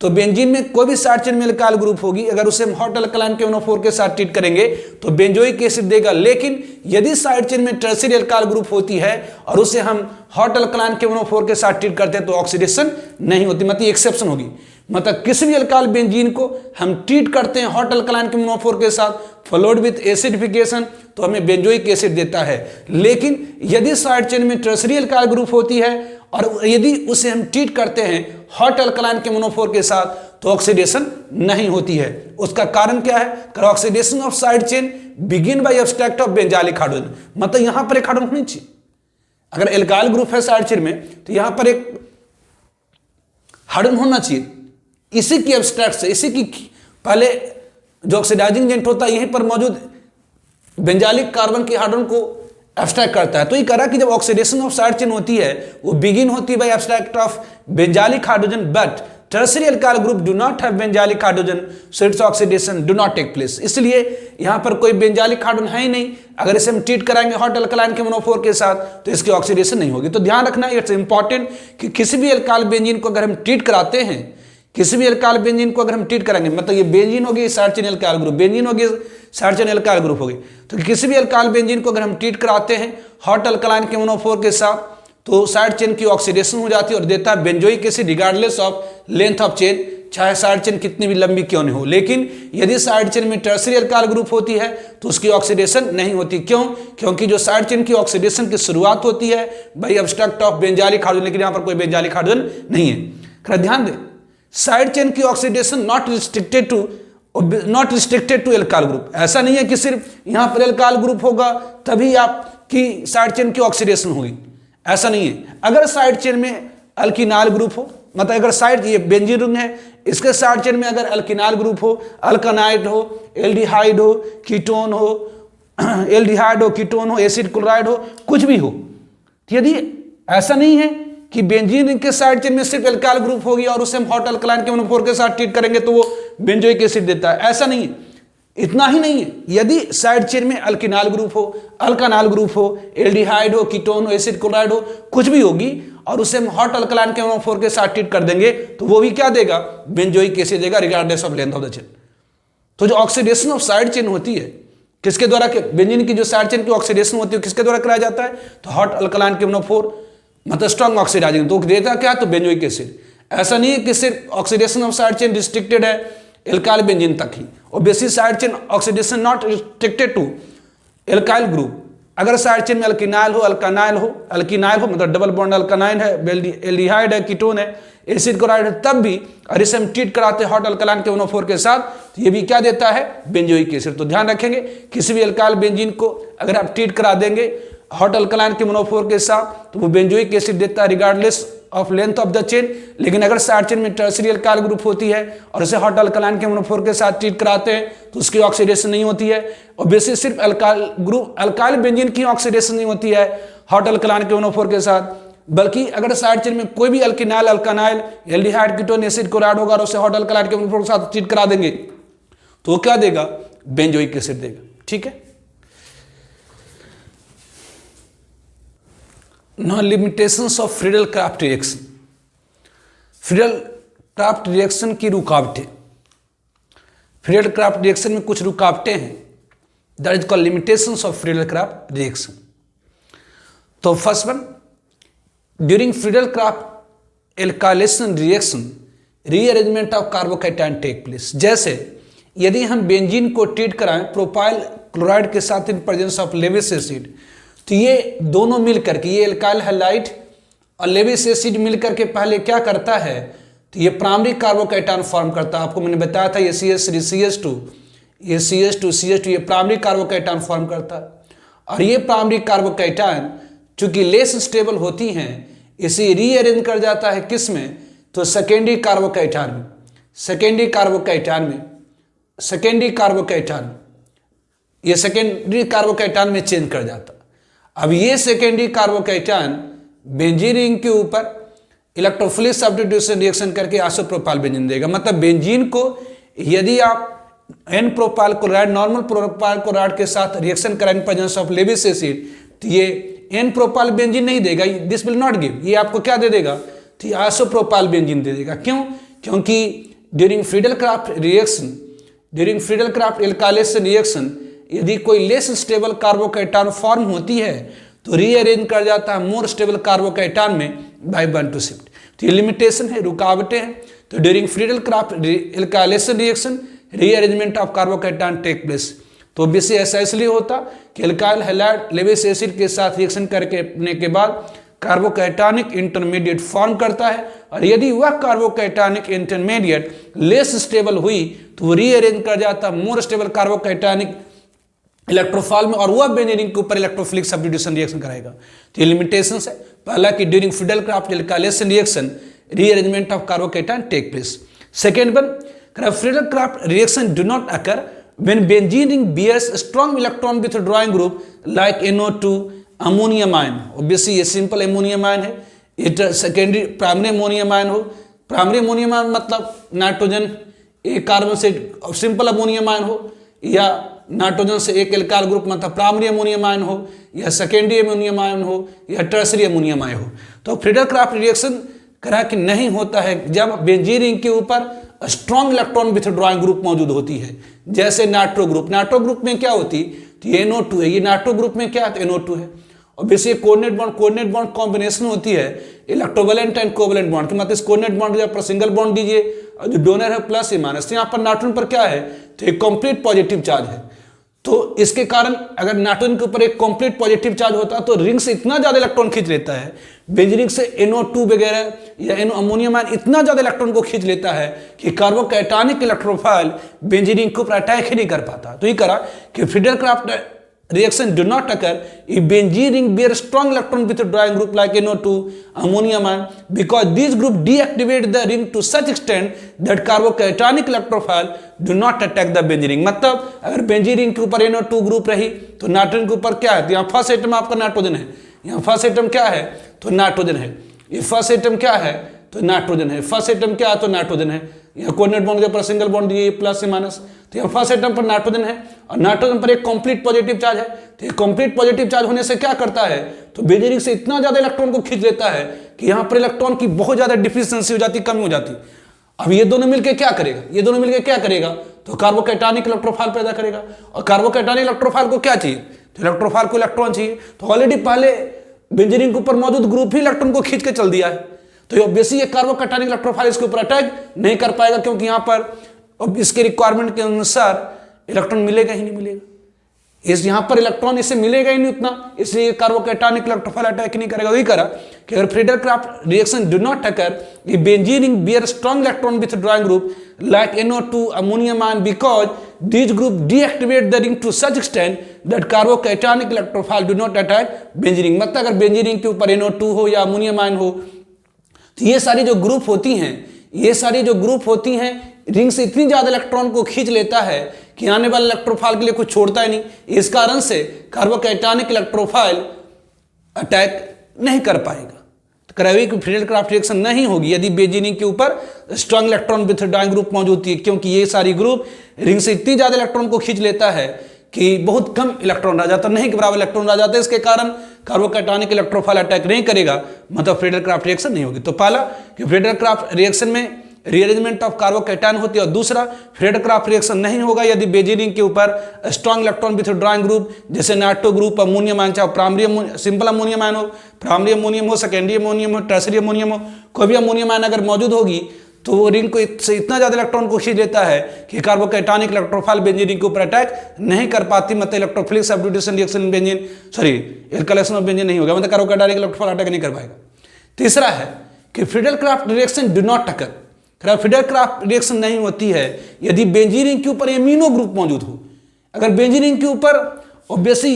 तो बेंजीन में कोई भी साइड चेन में एल्काइल ग्रुप होगी, अगर उसे हम हॉट अल्कलाइन KMnO4 के साथ ट्रीट करेंगे तो बेंजोइक एसिड देगा। लेकिन यदि साइड चेन में टर्सरी एल्काइल ग्रुप होती है और उसे हम हॉट अल्कलाइन KMnO4 के साथ ट्रीट करते हैं तो ऑक्सीडेशन नहीं होती, मतलब एक्सेप्शन होगी। मतलब किसी भी एल्काइल बेंजीन को हम ट्रीट करते हैं हॉट अल्कलाइन KMnO4 के साथ फॉलोड विथ एसिडिफिकेशन तो हमें बेंजोइक एसिड देता है। लेकिन यदि साइड चेन में टर्सरी एल्काइल ग्रुप होती है और यदि उसे हम ट्रीट करते हैं हॉट अल्कलाइन KMnO4 के साथ तो ऑक्सीडेशन नहीं होती है। उसका कारण क्या है? Oxidation of side chain begin by abstract of benzylic hydrogen. मतलब यहां पर एक हाइड्रोजन होनी चाहिए। अगर एल्काइल ग्रुप है साइड चेन में तो यहां पर एक हाइड्रोजन होना चाहिए। इसी की एब्स्ट्रैक्ट से, इसी की पहले जो ऑक्सीडाइजिंग एजेंट होता है यहीं पर मौजूद बेंजालिक कार्बन के हाइड्रोजन को एब्स्ट्रैक्ट करता है। तो ये कह रहा है कि जब ऑक्सीडेशन ऑफ साइड चेन होती है वो बिगिन होती है by abstract of benzylic hydrogen but tertiary alkyl group do not have benzylic hydrogen so its oxidation do not take place. इसलिए यहां पर कोई बेंजालिक हाइड्रोजन है ही नहीं। अगर इसे हम ट्रीट कराएंगे हॉट अल्कलाइन KMnO4 के साथ तो इसकी ऑक्सीडेशन नहीं होगी। तो ध्यान रखना इट्स इंपॉर्टेंट कि किसी भी एल्काइल बेंजीन को अगर हम ट्रीट कराते हैं, किसी भी एल्काइल बेंजीन को अगर हम ट्रीट करेंगे मतलब ये बेंजीन होगी side chain alkyl group, benzene होगी साइड चेन एल्काइल ग्रुप होगी, तो किसी भी एल्काइल बेंजीन को अगर हम ट्रीट कराते हैं हॉट अल्कलाइन KMnO4 के साथ तो साइड चेन की ऑक्सीडेशन हो जाती है और देता है benzoic acid regardless of length of chain, चाहे साइड चेन कितनी भी लंबी क्यों नहीं हो। लेकिन यदि साइड चेन में टर्सरी एल्काइल ग्रुप होती है तो उसकी ऑक्सीडेशन नहीं होती। क्यों? क्योंकि जो साइड चेन की ऑक्सीडेशन की शुरुआत होती है by abstract of benzylic hydrogen, लेकिन यहां पर कोई बेंजालिक हाइड्रोजन नहीं है। ध्यान दें साइड चेन की oxidation not restricted to alkyl group. ऐसा नहीं है कि सिर्फ यहां पर एल्काइल ग्रुप होगा तभी आप कि साइड चेन की ऑक्सीडेशन होगी, ऐसा नहीं है। अगर साइड चेन में अल्किनाल ग्रुप हो, मतलब अगर साइड, ये बेंजीन रिंग है, इसके साइड चेन में अगर अल्किनाल ग्रुप हो, अल्कानाइड हो, एल्डिहाइड हो, कीटोन हो, एल्डिहाइड हो, कीटोन हो, एसिड क्लोराइड हो, कुछ भी हो, यदि ऐसा नहीं है कि बेंजीन रिंग के साइड चेन में सिर्फ एल्काइल ग्रुप होगी और उसे हम हॉट अल्कलाइन के NO4 के साथ ट्रीट करेंगे तो वो बेंजोइक एसिड देता है, ऐसा नहीं है। इतना ही नहीं है, यदि साइड चेन में अल्किनाल ग्रुप हो, अल्कानाल ग्रुप हो, एल्डिहाइड हो, कीटोन हो, एसिड क्लोराइड हो, कुछ भी होगी और उसे हम हॉट अल्कलाइन के NO4 के साथ ट्रीट कर देंगे तो वो भी क्या देगा, बेंजोइक एसिड देगा regardless of length of the chain. तो जो ऑक्सीडेशन ऑफ साइड चेन होती है किसके द्वारा, बेंजीन की जो साइड चेन की ऑक्सीडेशन होती है किसके द्वारा कराया जाता है, तो हॉट अल्कलाइन के NO4, मतलब स्ट्रॉन्ग ऑक्सीडाइजिंग, तो देता क्या, तो बेंजोइक एसिड। ऐसा नहीं है कि सिर्फ oxidation of side chain restricted है एल्काइल बेंजीन तक ही, और basis side chain oxidation not restricted to alkyl group. अगर साइड चेन में अल्किनाइल हो, अल्कानाइल हो, अल्किनाइल हो मतलब डबल बॉन्ड अल्कानाइन है, एल्डिहाइड है, कीटोन है, एसिड क्लोराइड है, तब भी और इसे हम ट्रीट कराते हैं हॉट अल्कलाइन के NO4 के साथ, तो ये भी क्या देता है, बेंजोइक एसिड। तो ध्यान रखेंगे किसी भी अल्काइल बेंजीन को अगर आप ट्रीट करा देंगे हॉट अल्कलाइन के NO4 के साथ तो वो बेंजोइक एसिड देता है regardless of length of the chain. लेकिन अगर साइड चेन में टर्सरी अल्काइल ग्रुप होती है और उसे हॉट अल्कलाइन के NO4 के साथ ट्रीट कराते हैं तो उसकी ऑक्सीडेशन नहीं होती है, और बेसिस सिर्फ अल्काइल ग्रुप अल्काइल बेंजीन की ऑक्सीडेशन नहीं होती है हॉट अल्कलाइन के NO4 के साथ, बल्कि अगर साइड चेन में कोई भी alkynyl, alkanoyl, aldehyde, ketone, acid chloride होगा और उसे हॉट अल्कलाइन के NO4 के साथ ट्रीट करा देंगे तो वो क्या देगा, बेंजोइक एसिड देगा। ठीक है। Now limitations of Friedel-Crafts reaction। Friedel-Crafts reaction की रुकावटें, Friedel-Crafts रिएक्शन में कुछ रुकावटें हैं, that is called limitations of Friedel-Crafts reaction. तो first one, during Friedel-Crafts alkylation reaction rearrangement of carbocation take place. जैसे यदि हम बेंजीन को ट्रीट कराएं प्रोपाइल क्लोराइड के साथ इन प्रेजेंस ऑफ लेविस एसिड, तो ये दोनों मिलकर के, ये एल्काइल हैलाइड और लेविस एसिड मिलकर के पहले क्या करता है, तो ये प्राइमरी कार्बोकैटायन फॉर्म करता है। आपको मैंने बताया था ये CH3 CH2, ये CH2 CH2, ये प्राइमरी कार्बोकैटायन फॉर्म करता है। और ये प्राइमरी कार्बोकैटायन चूंकि लेस स्टेबल होती हैं इसे रीअरेंज कर जाता है किस में, तो सेकेंडरी कार्बोकैटायन में, सेकेंडरी कार्बोकैटायन में, सेकेंडरी कार्बोकैटायन, ये सेकेंडरी कार्बोकैटायन में चेंज कर जाता है। अब ये सेकेंडरी कार्बोकैटायन बेंजीन रिंग के ऊपर इलेक्ट्रोफिलिक सब्स्टिट्यूशन रिएक्शन करके आइसोप्रोपाइल बेंजीन देगा। मतलब बेंजीन को यदि आप N propyl chloride, normal propyl chloride के साथ रिएक्शन कराएं प्रेजेंस ऑफ लेविस एसिड, तो ये एन प्रोपाइल बेंजीन नहीं देगा, दिस विल नॉट गिव, ये आपको क्या दे देगा, तो ये आइसोप्रोपाइल बेंजीन दे देगा। क्यों, क्योंकि during Friedel-Crafts reaction, during Friedel-Crafts alkylation reaction यदि कोई लेस स्टेबल कार्बोकैटायन फॉर्म होती है तो रीअरेंज कर जाता है मोर स्टेबल कार्बोकैटायन में बाय बॉन्ड टू शिफ्ट। तो ये लिमिटेशन है, रुकावटें हैं। तो during Friedel-Crafts alkylation reaction rearrangement of carbocation take place. तो बेसिस ऐसा इसलिए होता कि एल्काइल हैलाइड लेविस एसिड के साथ रिएक्शन करने के बाद कार्बोकैटायनिक इंटरमीडिएट फॉर्म करता है, और यदि वह कार्बोकैटायनिक इंटरमीडिएट लेस स्टेबल हुई तो वो रीअरेंज कर जाता मोर स्टेबल कार्बोकैटायनिक इलेक्ट्रोफाइल में, और वह बेंजीन के ऊपर इलेक्ट्रोफिलिक सब्स्टिट्यूशन रिएक्शन कराएगा। तो ये लिमिटेशंस है। पहला कि during Friedel-Crafts alkylation reaction rearrangement of carbocation take place. Second one, Friedel-Crafts reaction do not occur when benzene ring bears strong electron withdrawing group like NO2 ammonium ion. Obviously ये simple ammonium ion है, ये secondary primary ammonium ion हो, primary ammonium ion मतलब nitrogen एक carbon से simple ammonium ion हो, या nitrogen से एक एल्काइल ग्रुप मतलब प्राइमरी अमोनियम आयन हो, या सेकेंडरी अमोनियम आयन हो, या टर्सरी अमोनियम आयन हो। तो Friedel-Crafts रिएक्शन करा कि नहीं होता है जब बेंजीन रिंग के ऊपर स्ट्रॉन्ग इलेक्ट्रॉन विथड्रॉइंग ग्रुप मौजूद होती है, जैसे नाइट्रो ग्रुप। नाइट्रो ग्रुप में क्या होती, तो ये NO2 है, ये नाइट्रो ग्रुप में क्या है, तो NO2 है। और बेसिक कोऑर्डिनेट बॉन्ड कॉम्बिनेशन होती है इलेक्ट्रोवैलेंट एंड कोवैलेंट बॉन्ड की, मतलब इस कोऑर्डिनेट बॉन्ड जब पर सिंगल बॉन्ड दीजिए और जो डोनर है प्लस या माइनस, तो यहाँ पर नाइट्रोजन पर क्या है, तो एक कंप्लीट पॉजिटिव चार्ज है। तो इसके कारण अगर नाइट्रोजन के ऊपर एक कंप्लीट पॉजिटिव चार्ज होता है तो रिंग से इतना ज्यादा इलेक्ट्रॉन खींच लेता है, बेंजीन रिंग से NO2 वगैरह या अमोनियम आयन इतना ज्यादा इलेक्ट्रॉन को खींच लेता है कि कार्बोकैटायनिक इलेक्ट्रोफाइल बेंजीन रिंग को अटैक ही नहीं कर पाता। तो ये करा कि Friedel-Crafts reaction do not occur if benzene ring bear strong electron withdrawing group like NO2 ammonium ion, because these group deactivate the ring to such extent that carbocationic electrophile do not attack the benzene ring। मतलब अगर benzene ring के ऊपर NO2 group रही तो nitrogen के ऊपर क्या है, तो यहाँ फर्स्ट एटम आपका नाइट्रोजन है, यहाँ फर्स्ट एटम क्या है तो नाइट्रोजन है, ये फर्स्ट एटम क्या है तो नाइट्रोजन है, फर्स्ट एटम क्या है तो नाइट्रोजन है, यहाँ कोऑर्डिनेट बॉन्ड के ऊपर सिंगल बॉन्ड दिए प्लस से माइनस, तो यहाँ फर्स्ट एटम पर नाइट्रोजन है और नाइट्रोजन पर एक कंप्लीट पॉजिटिव चार्ज है। तो ये कंप्लीट पॉजिटिव चार्ज होने से क्या करता है, तो बेंजीन रिंग से इतना ज्यादा इलेक्ट्रॉन को खींच लेता है कि यहाँ पर इलेक्ट्रॉन की बहुत ज्यादा डिफिशियंसी हो जाती, कमी हो जाती। अब ये दोनों मिलकर क्या करेगा, ये दोनों मिलकर क्या करेगा, तो कार्बोकैटायनिक इलेक्ट्रोफाइल पैदा करेगा। और कार्बोकैटायनिक इलेक्ट्रोफाइल को क्या चाहिए, तो इलेक्ट्रोफाइल को इलेक्ट्रॉन चाहिए। तो ऑलरेडी पहले बेंजीन रिंग के ऊपर मौजूद ग्रुप ही इलेक्ट्रॉन को खींच के चल दिया है, तो ऑब्वियसली ये कार्बोकैटायनिक इलेक्ट्रोफाइल इसके ऊपर अटैक नहीं कर पाएगा, क्योंकि यहाँ पर इसके रिक्वायरमेंट के अनुसार इलेक्ट्रॉन मिलेगा ही नहीं मिलेगा, इस यहाँ पर इलेक्ट्रॉन इसे मिलेगा ही नहीं उतना, इसलिए कार्बोकैटायनिक इलेक्ट्रोफाइल अटैक नहीं करेगा। वही करा कि अगर Friedel Crafts reaction do not occur if benzene ring bear strong electron withdrawing group like NO2 ammonium ion, because these group deactivate the ring to such extent that carbocationic electrophile do not attack benzene ring. मतलब अगर benzene ring के ऊपर NO2 हो या ammonium ion हो, तो ये सारी जो ग्रुप होती हैं, ये सारी जो ग्रुप होती हैं रिंग से इतनी ज्यादा इलेक्ट्रॉन को खींच लेता है कि आने वाले इलेक्ट्रोफाइल के लिए कुछ छोड़ता ही नहीं। इस कारण से कार्बोकैटायनिक इलेक्ट्रोफाइल अटैक नहीं कर पाएगा। तो क्रेवी की फ्रीडर-क्राफ्ट रिएक्शन नहीं होगी यदि बेंजीन रिंग के ऊपर स्ट्रॉन्ग इलेक्ट्रॉन विथड्रॉइंग ग्रुप मौजूद होती है, क्योंकि ये सारी ग्रुप रिंग से इतनी ज्यादा इलेक्ट्रॉन को खींच लेता है कि बहुत कम इलेक्ट्रॉन रह जाता, नहीं के बराबर इलेक्ट्रॉन रह जाता है। इसके कारण कार्बोकैटायनिक इलेक्ट्रोफाइल अटैक नहीं करेगा, मतलब फ्रीडर-क्राफ्ट रिएक्शन नहीं होगी। तो पहला कि फ्रीडर-क्राफ्ट रिएक्शन में रीअरेंजमेंट ऑफ कार्बोकैटायन होती है, और दूसरा फ्रीडर-क्राफ्ट रिएक्शन नहीं होगा यदि बेंजीन रिंग के ऊपर स्ट्रॉन्ग इलेक्ट्रॉन विथड्रॉइंग ग्रुप जैसे नाइट्रो ग्रुप, अमोनियम आयन, चाहे प्राइमरी सिंपल अमोनियम आयन हो, प्राइमरी अमोनियम हो, सेकेंडरी अमोनियम हो, टर्सरी अमोनियम हो, कोई भी अमोनियम आयन अगर मौजूद होगी तो वो रिंग को से इतना ज्यादा इलेक्ट्रॉन को खींच लेता है कि कार्बोकैटायनिक इलेक्ट्रोफाइल बेंजीन रिंग के ऊपर अटैक नहीं कर पाती, मतलब electrophilic substitution reaction benzene alkylation of benzene नहीं होगा, मतलब कार्बोकैटायनिक इलेक्ट्रोफाइल अटैक नहीं कर पाएगा। तीसरा है कि Friedel Crafts reaction do not occur, Friedel Crafts reaction नहीं होती है यदि बेंजीन रिंग के ऊपर एमिनो ग्रुप मौजूद हो। अगर बेंजीन रिंग के ऊपर ऑब्वियसली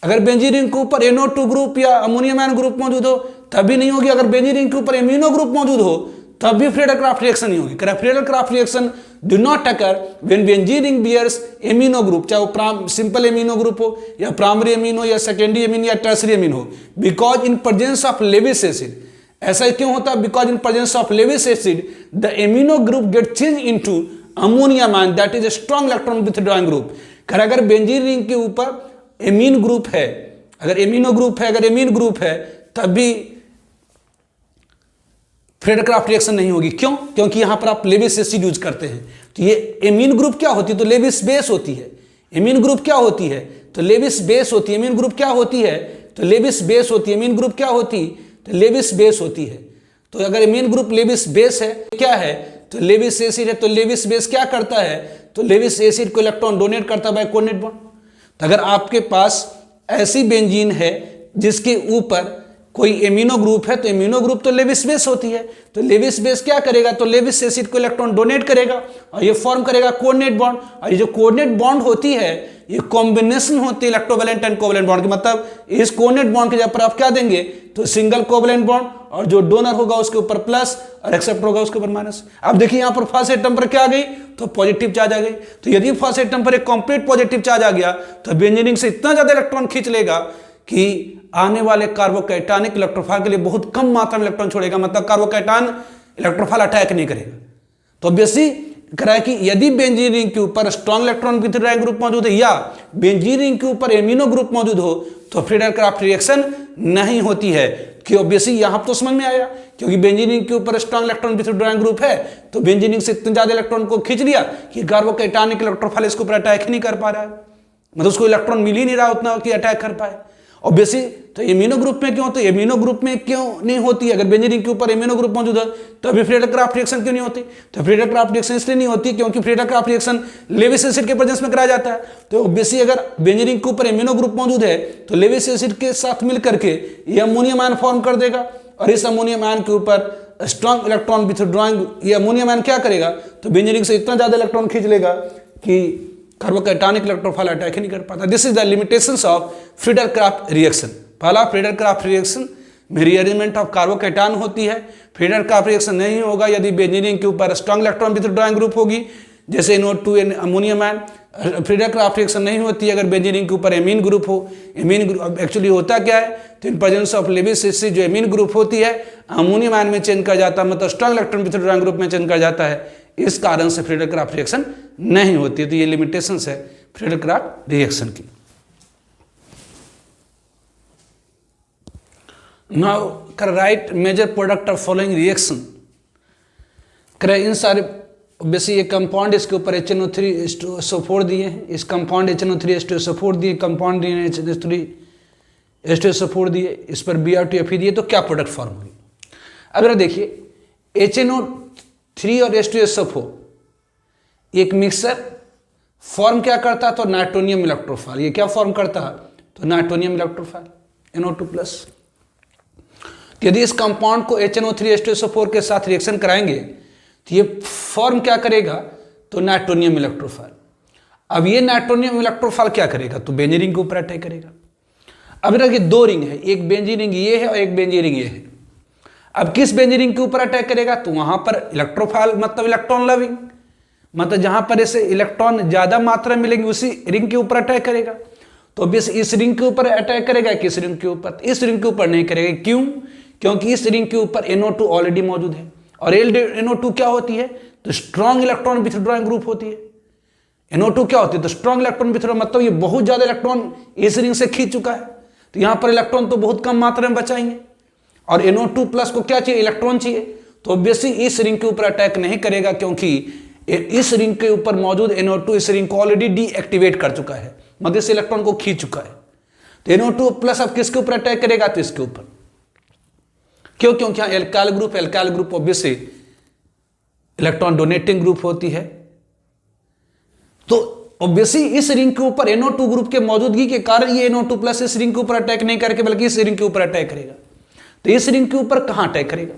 अगर बेंजीन रिंग के ऊपर NO2 ग्रुप या अमोनियम आयन ग्रुप मौजूद हो तभी नहीं होगी, अगर बेंजीन रिंग के ऊपर एमिनो ग्रुप मौजूद हो तब भी फ्रीडर-क्राफ्ट रिएक्शन नहीं होगी। Friedel Crafts reaction do not occur when benzene ring bears amino group, चाहे वो सिंपल एमिनो ग्रुप हो या प्राइमरी एमिन हो या सेकेंडरी एमिन या टर्सरी एमिन हो, because in presence of Lewis acid. ऐसा क्यों होता है, because in presence of Lewis acid the amino group get change into ammonium ion that is a strong electron withdrawing group. अगर benzene ring के ऊपर amine group है, अगर amino group है, अगर एमीन ग्रुप है, तब भी फ्रीडर-क्राफ्ट रिएक्शन नहीं होगी। क्यों? क्योंकि यहां पर आप लेविस एसिड यूज करते हैं। तो ये एमीन ग्रुप क्या होती है, तो लेविस बेस होती है। एमीन ग्रुप क्या होती है, तो लेविस बेस होती है। एमीन ग्रुप क्या होती है, तो लेविस बेस होती है। एमीन ग्रुप क्या होती, तो लेविस बेस होती है। तो अगर एमीन ग्रुप लेविस बेस है, क्या है, तो लेविस एसिड है। तो लेविस बेस क्या करता है, तो लेविस एसिड को इलेक्ट्रॉन डोनेट करता है बाय कोऑर्डिनेट बॉन्ड। तो अगर आपके पास ऐसी बेंजीन है जिसके ऊपर कोई एमिनो ग्रुप है, तो एमिनो ग्रुप तो लेविस बेस होती है। तो लेविस बेस क्या करेगा, तो लेविस एसिड को इलेक्ट्रॉन डोनेट करेगा और ये फॉर्म करेगा कोऑर्डिनेट बॉन्ड। और ये जो कोऑर्डिनेट बॉन्ड होती है, ये कॉम्बिनेशन होती है इलेक्ट्रोवैलेंट एंड कोवैलेंट बॉन्ड की। मतलब इस कोऑर्डिनेट बॉन्ड के जगह पर आप क्या देंगे, तो सिंगल कोवैलेंट बॉन्ड, और जो डोनर होगा उसके ऊपर प्लस और एक्सेप्टर होगा उसके ऊपर माइनस। अब देखिए यहाँ पर फर्स्ट एटम पर क्या आ गई, तो पॉजिटिव चार्ज आ गई। तो यदि फर्स्ट एटम पर एक कंप्लीट पॉजिटिव चार्ज आ गया तो बेंजीन रिंग से इतना ज्यादा इलेक्ट्रॉन खींच लेगा कि आने वाले कार्बोकैटायनिक इलेक्ट्रोफाइल के लिए बहुत कम मात्रा में इलेक्ट्रॉन छोड़ेगा, मतलब कार्बोकैटायन इलेक्ट्रोफाइल अटैक नहीं करेगा। तो ऑब्वियसली कह रहा है कि यदि बेंजीन रिंग के ऊपर स्ट्रॉन्ग इलेक्ट्रॉन विथड्रॉइंग ग्रुप मौजूद है या बेंजीन रिंग के ऊपर एमिनो ग्रुप मौजूद हो, तो फ्रीडर-क्राफ्ट रिएक्शन नहीं होती है। कि ऑब्वियसली यहां तो समझ में आया, क्योंकि बेंजीन रिंग के ऊपर स्ट्रॉन्ग इलेक्ट्रॉन विथड्रॉइंग ग्रुप है, तो बेंजीन रिंग से इतने ज्यादा इलेक्ट्रॉन को खींच लिया कि कार्बोकैटायनिक इलेक्ट्रोफाइल इसके ऊपर अटैक ही नहीं कर पा रहा है, मतलब उसको इलेक्ट्रॉन मिल ही नहीं रहा उतना कि अटैक कर पाए। ऑब्वियसली तो एमिनो ग्रुप में क्यों, तो एमिनो ग्रुप में क्यों नहीं होती, अगर बेंजीन रिंग के ऊपर एमिनो ग्रुप मौजूद है तो अभी फ्रीडर-क्राफ्ट रिएक्शन क्यों नहीं होती, तो फ्रीडर-क्राफ्ट रिएक्शन इसलिए नहीं होती क्योंकि फ्रीडर-क्राफ्ट रिएक्शन लेविस एसिड के प्रेजेंस में कराया जाता है। तो ऑब्वियसली अगर बेंजीन रिंग के ऊपर एमिनो ग्रुप मौजूद है तो लेविस एसिड के साथ मिलकर के ये अमोनियम आयन फॉर्म कर देगा, और इस अमोनियम आयन के ऊपर स्ट्रॉन्ग इलेक्ट्रॉन विथड्रॉइंग ये अमोनियम आयन क्या करेगा, तो बेंजीन रिंग से इतना ज्यादा इलेक्ट्रॉन खींच लेगा कि कार्बोकैटायनिक इलेक्ट्रोफाइल अटैक ही नहीं कर पाता। This is the limitations of Friedel Crafts reaction. पहला, फ्रीडर क्राफ्ट रिएक्शन में रीअरेंजमेंट ऑफ कार्बोकैटायन होती है। फ्रीडर क्राफ्ट रिएक्शन नहीं होगा यदि बेंजीन के ऊपर स्ट्रॉन्ग इलेक्ट्रॉन विथड्रॉइंग ग्रुप होगी, जैसे NO2 ammonium ion. Friedel Crafts reaction नहीं होती अगर बेंजीन के ऊपर एमीन ग्रुप हो। एमीन ग्रुप एक्चुअली होता क्या है, तो in presence of Lewis acid जो एमीन ग्रुप होती है अमोनियम आयन में चेंज कर जाता है, मतलब स्ट्रॉन्ग इलेक्ट्रॉन विथड्रॉइंग ग्रुप में चेंज कर जाता है। इस कारण से फ्रीडर क्राफ्ट रिएक्शन नहीं होती है। तो ये लिमिटेशंस है फ्रीडर क्राफ्ट रिएक्शन की। नाउ कर write major product of following reaction. करे इन सारे बेसिक ये कंपाउंड इसके ऊपर HNO3SO4 दिए हैं, इस कंपाउंड HNO3SO4 दिए, कंपाउंड दिए HNO3SO4 दिए, इस पर Br2Fe दिए, तो क्या प्रोडक्ट फॉर्म होगी। अगर देखिए HNO3 और H2SO4 एक मिक्सर फॉर्म क्या करता है, तो नाइट्रोनियम इलेक्ट्रोफाइल। ये क्या फॉर्म करता है, तो नाइट्रोनियम इलेक्ट्रोफाइल NO2+। यदि इस कंपाउंड को HNO3 H2SO4 के साथ रिएक्शन कराएंगे तो ये फॉर्म क्या करेगा, तो नाइट्रोनियम इलेक्ट्रोफाइल। अब ये नाइट्रोनियम इलेक्ट्रोफाइल क्या करेगा, तो बेंजीन रिंग के ऊपर अटैक करेगा। अब देखिए दो रिंग है, एक बेंजीन रिंग ये है और एक बेंजीन रिंग ये है। अब किस बेंजीन रिंग के ऊपर अटैक करेगा, तो वहां पर इलेक्ट्रोफाइल मतलब इलेक्ट्रॉन लविंग, मतलब जहां पर इसे इलेक्ट्रॉन ज्यादा मात्रा मिलेंगे उसी रिंग के ऊपर अटैक करेगा। तो बस इस रिंग के ऊपर अटैक करेगा, किस रिंग के ऊपर, इस रिंग के ऊपर नहीं करेगा। क्यों, क्योंकि इस रिंग के ऊपर NO2 ऑलरेडी मौजूद है और NO2 क्या होती है, तो स्ट्रॉन्ग इलेक्ट्रॉन विथड्रॉइंग ग्रुप होती है। NO2 क्या होती है, तो स्ट्रॉन्ग इलेक्ट्रॉन विथड्रॉइंग, मतलब ये बहुत ज्यादा इलेक्ट्रॉन इस रिंग से खींच चुका है, तो यहां पर इलेक्ट्रॉन तो बहुत कम मात्रा में बचाएंगे। और NO2+ को क्या चाहिए, इलेक्ट्रॉन चाहिए, तो ऑब्वियसली इस रिंग के ऊपर अटैक नहीं करेगा, क्योंकि इस रिंग के ऊपर मौजूद NO2 इस रिंग को ऑलरेडी डीएक्टिवेट कर चुका है, मतलब इस इलेक्ट्रॉन को खींच चुका है। तो NO2+ अब किसके ऊपर अटैक करेगा, तो इसके ऊपर। क्यों, क्योंकि यहां alkyl group, alkyl group obviously electron donating group होती है। तो ऑब्वियसली इस रिंग के ऊपर NO2 ग्रुप के मौजूदगी के कारण ये NO2+ इस रिंग के ऊपर अटैक नहीं करके बल्कि इस रिंग के ऊपर अटैक करेगा। तो इस रिंग के ऊपर कहां अटैक करेगा,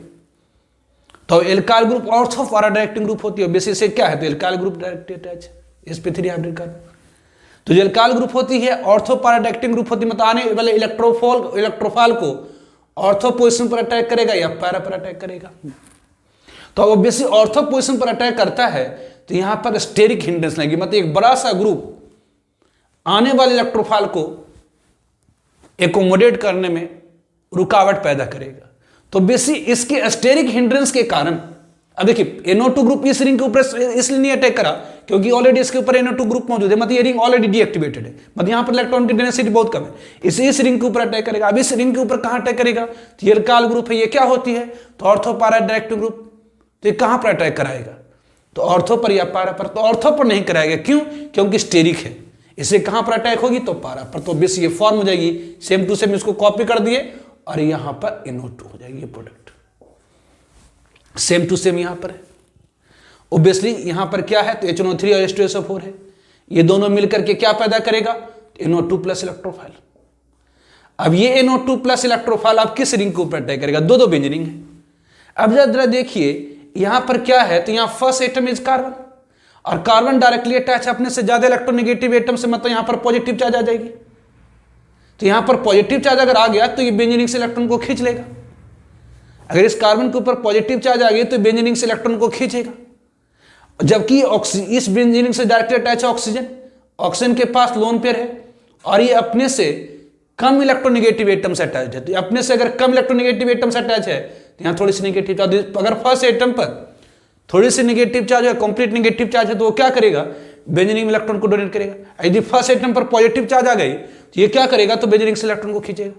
तो alkyl group ortho para directing group होती है। ऑब्वियसली से क्या है, तो alkyl group direct attach sp3 hybrid carbon. तो जो एल्काइल ग्रुप होती है ऑर्थो पैरा डायरेक्टिंग ग्रुप होती है, मतलब आने वाले इलेक्ट्रोफाइल को ऑर्थो पोजिशन पर अटैक करेगा या पैरा पर अटैक करेगा। तो ऑब्वियसली ऑर्थो पोजिशन पर अटैक करता है तो यहां पर स्टेरिक हिंड्रेंस लगेगी, मतलब एक बड़ा सा ग्रुप आने वाले इलेक्ट्रोफाइल को एकोमोडेट करने में रुकावट पैदा करेगा। तो बेसी इसके स्टेरिक हिंड्रेंस के कारण, अब देखिए NO2 ग्रुप इस रिंग के ऊपर इसलिए नहीं अटैक करा क्योंकि ऑलरेडी इसके ऊपर NO2 ग्रुप मौजूद है, मतलब ये रिंग ऑलरेडी डीएक्टिवेटेड है, मतलब यहां पर इलेक्ट्रॉन की डेंसिटी बहुत कम है, इस रिंग के ऊपर अटैक करेगा। अब इस रिंग के ऊपर कहां अटैक करेगा, तो ये एल्काइल ग्रुप है, ये क्या होती है, तो ऑर्थो पैरा डायरेक्टिव ग्रुप। तो ये कहां पर अटैक कराएगा, तो ऑर्थो पर या पैरा पर। तो ऑर्थो पर नहीं कराएगा, क्यों, क्योंकि स्टेरिक है, इसे कहां पर अटैक होगी, तो पैरा पर। तो बेस ये फॉर्म हो जाएगी, सेम टू सेम इसको कॉपी कर दिए और यहां पर NO2 हो जाएगी, ये प्रोडक्ट सेम टू सेम यहां पर है। ऑब्वियसली यहां पर क्या है, तो HNO3 और H2SO4 है, ये दोनों मिलकर के क्या पैदा करेगा, NO2+ इलेक्ट्रोफाइल। अब ये NO2+ इलेक्ट्रोफाइल आप किस रिंग के ऊपर अटैक करेगा, दो बेंजीन रिंग है। अब जरा देखिए यहां पर क्या है, तो यहां फर्स्ट एटम इज कार्बन, और कार्बन डायरेक्टली अटैच अपने से ज्यादा इलेक्ट्रोनेगेटिव एटम से, मतलब यहां पर पॉजिटिव चार्ज आ जाएगी। तो यहां पर पॉजिटिव चार्ज अगर आ गया तो ये बेंजीन रिंग से इलेक्ट्रॉन को खींच लेगा। अगर इस कार्बन के ऊपर पॉजिटिव चार्ज आ गई तो बेंजीन रिंग से इलेक्ट्रॉन को खींचेगा, जबकि इस बेंजीन रिंग से डायरेक्टली अटैच है ऑक्सीजन, ऑक्सीजन के पास लोन पेयर है और ये अपने से कम इलेक्ट्रोनेगेटिव एटम से अटैच है। तो अपने से अगर कम इलेक्ट्रोनेगेटिव एटम से अटैच है तो यहाँ थोड़ी सी नेगेटिव चार्ज, अगर फर्स्ट एटम पर थोड़ी सी नेगेटिव चार्ज है, कंप्लीट नेगेटिव चार्ज है, तो वो क्या करेगा, बेंजीन रिंग में इलेक्ट्रॉन को डोनेट करेगा। यदि फर्स्ट एटम पर पॉजिटिव चार्ज आ गई तो ये क्या करेगा, तो बेंजीन रिंग से इलेक्ट्रॉन को खींचेगा।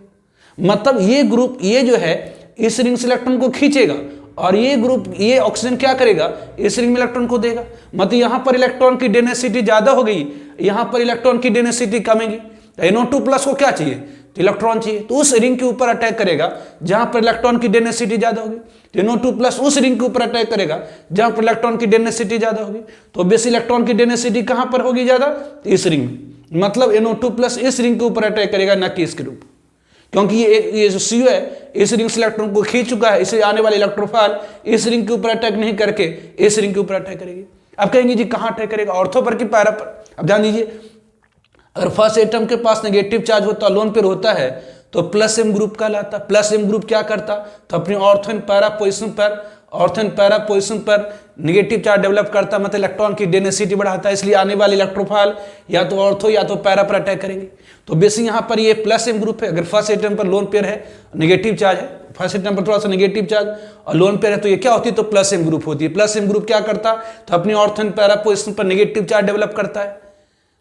मतलब ये ग्रुप, ये जो है इस रिंग से इलेक्ट्रॉन को खींचेगा और ये ग्रुप, ये ऑक्सीजन क्या करेगा, इस रिंग में इलेक्ट्रॉन को देगा। मतलब यहां पर इलेक्ट्रॉन की डेंसिटी ज्यादा हो गई, यहां पर इलेक्ट्रॉन की डेंसिटी कमेगी। NO2+ को क्या चाहिए, तो इलेक्ट्रॉन चाहिए, तो उस रिंग के ऊपर अटैक करेगा जहां पर इलेक्ट्रॉन की डेंसिटी ज्यादा होगी। तो NO2+ उस रिंग के ऊपर अटैक करेगा जहां पर इलेक्ट्रॉन की डेंसिटी ज्यादा होगी। तो बेस इलेक्ट्रॉन की डेंसिटी कहां पर होगी ज्यादा, तो इस रिंग में। मतलब NO2+ इस रिंग के ऊपर अटैक करेगा, न कि इसके रूप, क्योंकि ये जो CO है इस रिंग से इलेक्ट्रॉन को खींच चुका है, इसे आने वाले इलेक्ट्रोफाइल इस रिंग के ऊपर अटैक नहीं करके इस रिंग के ऊपर अटैक करेगी। अब कहेंगे जी कहाँ अटैक करेगा, ऑर्थो पर कि पैरा पर। अब ध्यान दीजिए, अगर फर्स्ट एटम के पास नेगेटिव चार्ज होता, लोन पेयर होता है, तो प्लस एम ग्रुप कहलाता। प्लस एम ग्रुप क्या करता, तो अपनी ऑर्थो एंड पैरा पोजिशन पर, ऑर्थो एंड पैरा पोजिशन पर नेगेटिव चार्ज डेवलप करता, मतलब इलेक्ट्रॉन की डेंसिटी बढ़ाता है, इसलिए आने वाले इलेक्ट्रोफाइल या तो ऑर्थो या तो पैरा पर अटैक करेंगे। तो बेसिक यहाँ पर ये प्लस एम ग्रुप है, अगर फर्स्ट एटम पर लोन पेयर है, नेगेटिव चार्ज है, फर्स्ट एटम पर थोड़ा सा नेगेटिव चार्ज और लोन पेयर है, तो ये क्या होती है, तो प्लस एम ग्रुप होती है। प्लस एम ग्रुप क्या करता, तो अपनी ऑर्थो एंड पैरा पोजिशन पर नेगेटिव चार्ज डेवलप करता है।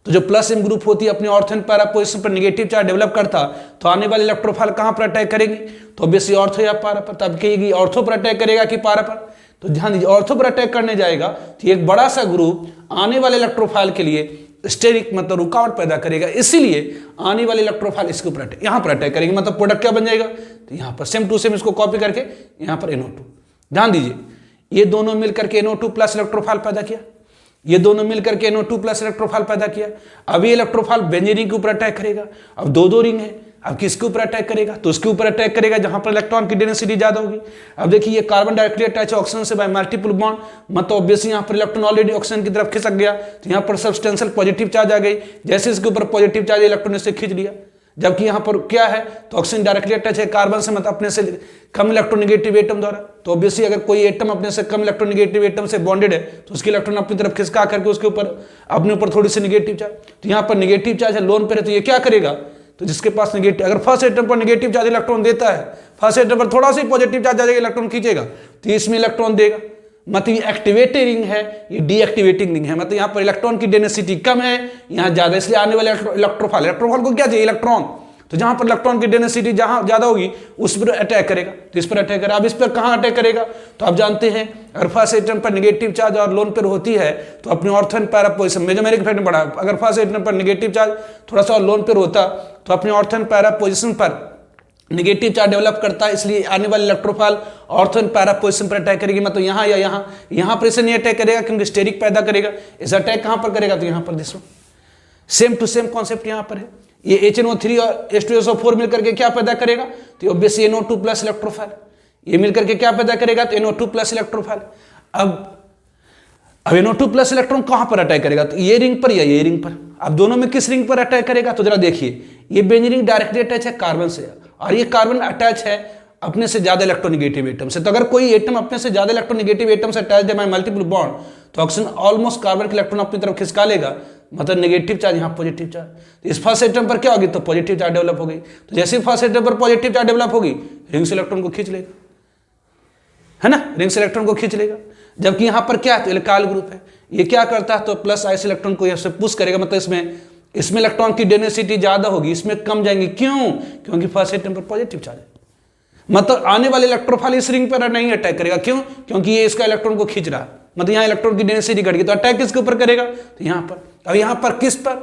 तो जो प्लस एम ग्रुप होती है अपनी ऑर्थो एंड पैरा पोजिशन पर नेगेटिव चार्ज डेवलप करता, तो आने वाले इलेक्ट्रोफाइल कहाँ पर अटैक करेंगी, तो ऑब्वियसली ऑर्थो या पैरा पर। तब कहेगी ऑर्थो पर अटैक करेगा कि पैरा पर, तो ध्यान दीजिए ऑर्थो पर अटैक करने जाएगा तो एक बड़ा सा ग्रुप आने वाले इलेक्ट्रोफाइल के लिए स्टेरिक मतलब रुकावट पैदा करेगा, इसीलिए आने वाले इलेक्ट्रोफाइल इसके ऊपर अटैक, यहाँ पर अटैक करेंगे, मतलब प्रोडक्ट क्या बन जाएगा, तो यहाँ पर सेम टू सेम इसको कॉपी करके यहाँ पर NO2। ध्यान दीजिए ये दोनों मिलकर के NO2 प्लस इलेक्ट्रोफाइल पैदा किया, ये दोनों मिलकर के NO2 प्लस इलेक्ट्रोफाइल पैदा किया। अब ये इलेक्ट्रोफाइल बेंजीन के ऊपर अटैक करेगा। अब दो रिंग है, अब किसके ऊपर अटैक करेगा, तो उसके ऊपर अटैक करेगा जहां पर इलेक्ट्रॉन की डेंसिटी ज्यादा होगी। अब देखिए ये कार्बन डायरेक्टली अटैच है ऑक्सीजन से बाय मल्टीपल बॉन्ड, मतलब ऑब्वियसली यहाँ पर इलेक्ट्रॉन ऑलरेडी ऑक्सीजन की तरफ खिसक गया, तो यहाँ पर सब्सटेंशियल पॉजिटिव चार्ज आ गई, जैसे इसके ऊपर पॉजिटिव चार्ज इलेक्ट्रॉन इससे खींच लिया। जबकि यहाँ पर क्या है, तो ऑक्सीजन डायरेक्टली अटैच है कार्बन से, मतलब अपने से कम इलेक्ट्रोनेगेटिव एटम द्वारा। तो ऑब्वियसली अगर कोई एटम अपने से कम इलेक्ट्रोनेगेटिव एटम से बॉन्डेड है, तो उसकी इलेक्ट्रॉन अपनी तरफ खिसका करके उसके ऊपर अपने ऊपर थोड़ी सी नेगेटिव चार्ज, तो यहाँ पर नेगेटिव चार्ज है लोन पेयर है, तो ये क्या करेगा, तो जिसके पास नेगेटिव, अगर फर्स्ट एटम पर नेगेटिव चार्ज इलेक्ट्रॉन देता है, फर्स्ट एटम पर थोड़ा सा पॉजिटिव चार्ज आ जाएगा, इलेक्ट्रॉन खींचेगा, तो इसमें इलेक्ट्रॉन देगा, मतलब ये एक्टिवेटेड रिंग है, ये डीएक्टिवेटिंग रिंग है, मतलब यहाँ पर इलेक्ट्रॉन की डेंसिटी कम है, यहाँ ज्यादा, इसलिए आने वाले इलेक्ट्रोफाइल को क्या चाहिए, इलेक्ट्रॉन, तो जहां पर इलेक्ट्रॉन की डेंसिटी जहां ज्यादा होगी उस पर अटैक करेगा, तो इस पर अटैक करेगा। अब इस पर कहां अटैक करेगा, तो आप जानते हैं अगर फर्स्ट एटम पर नेगेटिव चार्ज और लोन पर होती है तो अपनी ortho and para position mesomeric effect में बढ़ा, अगर फर्स्ट एटम पर नेगेटिव चार्ज थोड़ा सा और लोन पर होता तो अपनी ऑर्थो एंड पैरा पोजिशन पर नेगेटिव चार्ज डेवलप करता है, इसलिए आने वाले electrophile ortho and para position पर अटैक करेगी, मतलब यहाँ या यहाँ पर इसे नहीं अटैक करेगा क्योंकि स्टेरिक पैदा करेगा। इस अटैक कहां पर करेगा, तो यहाँ पर this same to same concept यहाँ पर है। ये HNO3 और H2SO4 मिलकर के क्या पैदा करेगा, तो ऑब्वियसली NO2 प्लस इलेक्ट्रोफाइल, ये मिलकर के क्या पैदा करेगा, तो NO2 प्लस इलेक्ट्रोफाइल। अब NO2 प्लस इलेक्ट्रॉन कहां पर अटैक करेगा, तो ये रिंग पर या ये रिंग पर। अब दोनों में किस रिंग पर अटैक करेगा, तो जरा देखिए ये बेंजीन रिंग डायरेक्टली अटैच है कार्बन से और ये कार्बन अटैच है अपने से ज्यादा इलेक्ट्रोनेगेटिव एटम से। तो अगर कोई एटम अपने से ज्यादा इलेक्ट्रोनेगेटिव एटम से अटैच है बाय मल्टीपल बॉन्ड, तो ऑक्सीजन ऑलमोस्ट कार्बन के इलेक्ट्रॉन अपनी तरफ खिसका लेगा, मतलब नेगेटिव चार्ज यहाँ पॉजिटिव चार्ज। तो इस फर्स्ट एटम पर क्या होगी, तो पॉजिटिव चार्ज डेवलप हो गई, तो जैसे फर्स्ट एटम पर पॉजिटिव चार्ज डेवलप होगी रिंग से इलेक्ट्रॉन को खींच लेगा, है ना, रिंग से इलेक्ट्रॉन को खींच लेगा। जबकि यहाँ पर क्या है, तो एल्काइल ग्रुप है, ये क्या करता है, तो प्लस आइस इलेक्ट्रॉन को यहाँ से पुश करेगा, मतलब इसमें इलेक्ट्रॉन की डेंसिटी ज्यादा होगी, इसमें कम जाएंगी, क्यों, क्योंकि फर्स्ट एटम पर पॉजिटिव चार्ज है, मतलब आने वाले इलेक्ट्रोफाइल इस रिंग पर नहीं अटैक करेगा, क्यों, क्योंकि ये इसका इलेक्ट्रॉन को खींच रहा है, मतलब यहाँ इलेक्ट्रॉन की डेंसिटी घट गई, तो अटैक किसके ऊपर करेगा, तो यहाँ पर। अब यहाँ पर किस पर,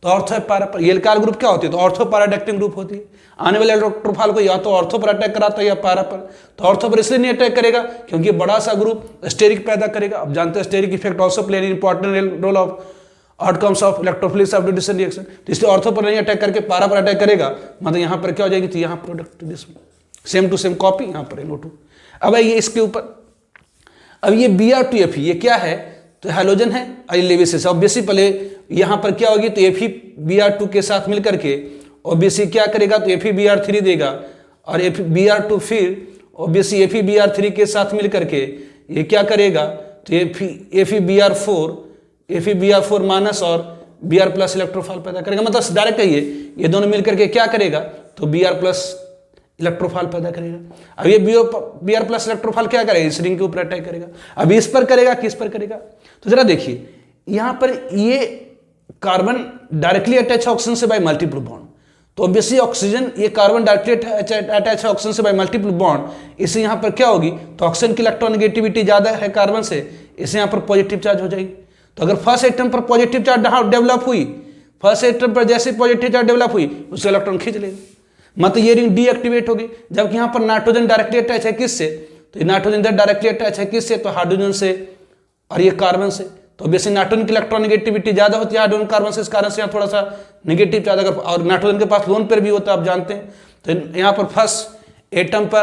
तो ऑर्थो पैरा पर। ये एल्काइल ग्रुप क्या होती है, तो ऑर्थो पैराडाक्टिंग ग्रुप होती है। आने वाले इलेक्ट्रोफाइल को या तो ऑर्थो पर अटैक कराता है या पैरा पर। तो ऑर्थो पर इसलिए नहीं अटैक करेगा क्योंकि बड़ा सा ग्रुप स्टेरिक पैदा करेगा। अब जानते हैं steric effect also play an important role of outcomes of electrophilic substitution reaction. तो इसलिए ऑर्थो पर नहीं अटैक करके पैरा पर अटैक करेगा, मतलब यहाँ पर क्या हो जाएगी, तो यहाँ product same to same copy, यहाँ पर NO2। अब ये इसके ऊपर, अब ये Br2Fe ये क्या है, तो हैलोजन है और ये लेविस। ऑब्वियसली पहले यहाँ पर क्या होगी, तो Fe-Br2 के साथ मिलकर के ऑब्वियसली क्या करेगा, तो Fe-Br3 देगा और Br2 फिर ऑब्वियसली Fe-Br3 के साथ मिलकर के ये क्या करेगा, तो Fe-Br4 माइनस और Br प्लस इलेक्ट्रोफाइल पैदा करेगा, मतलब डायरेक्ट है ये दोनों मिलकर के क्या करेगा, तो Br प्लस इलेक्ट्रोफाइल पैदा करेगा। अब ये Br प्लस इलेक्ट्रोफाइल क्या करेगा, इस रिंग के ऊपर अटैक करेगा। अब इस पर करेगा, किस पर करेगा, तो जरा देखिए यहां पर ये कार्बन डायरेक्टली अटैच है ऑक्सीजन से बाय मल्टीपल बॉन्ड, तो ऑब्वियसली ऑक्सीजन ये कार्बन डायरेक्टली अटैच है ऑक्सीजन से बाय मल्टीपल बॉन्ड, इससे यहां पर क्या होगी, तो ऑक्सीजन की इलेक्ट्रोनेगेटिविटी ज्यादा है कार्बन से, इससे यहां पर पॉजिटिव चार्ज हो जाएगी। तो अगर फर्स्ट एटम पर पॉजिटिव चार्ज डेवलप हुई, फर्स्ट एटम पर जैसे पॉजिटिव चार्ज डेवलप हुई उससे इलेक्ट्रॉन खींच लेगा, मतलब ये रिंग डीएक्टिवेट होगी। जबकि यहाँ पर नाइट्रोजन डायरेक्टली अटैच है किससे, तो नाइट्रोजन डायरेक्टली अटैच है किससे, तो हाइड्रोजन से और ये कार्बन से। तो बेसिक नाइट्रोजन की इलेक्ट्रोनेगेटिविटी ज्यादा होती है हाइड्रोजन कार्बन से, इस कारण से यहाँ थोड़ा सा नेगेटिव चार्ज, अगर और नाइट्रोजन के पास लोन पेयर भी होता है आप जानते हैं। तो यहाँ पर फर्स्ट एटम पर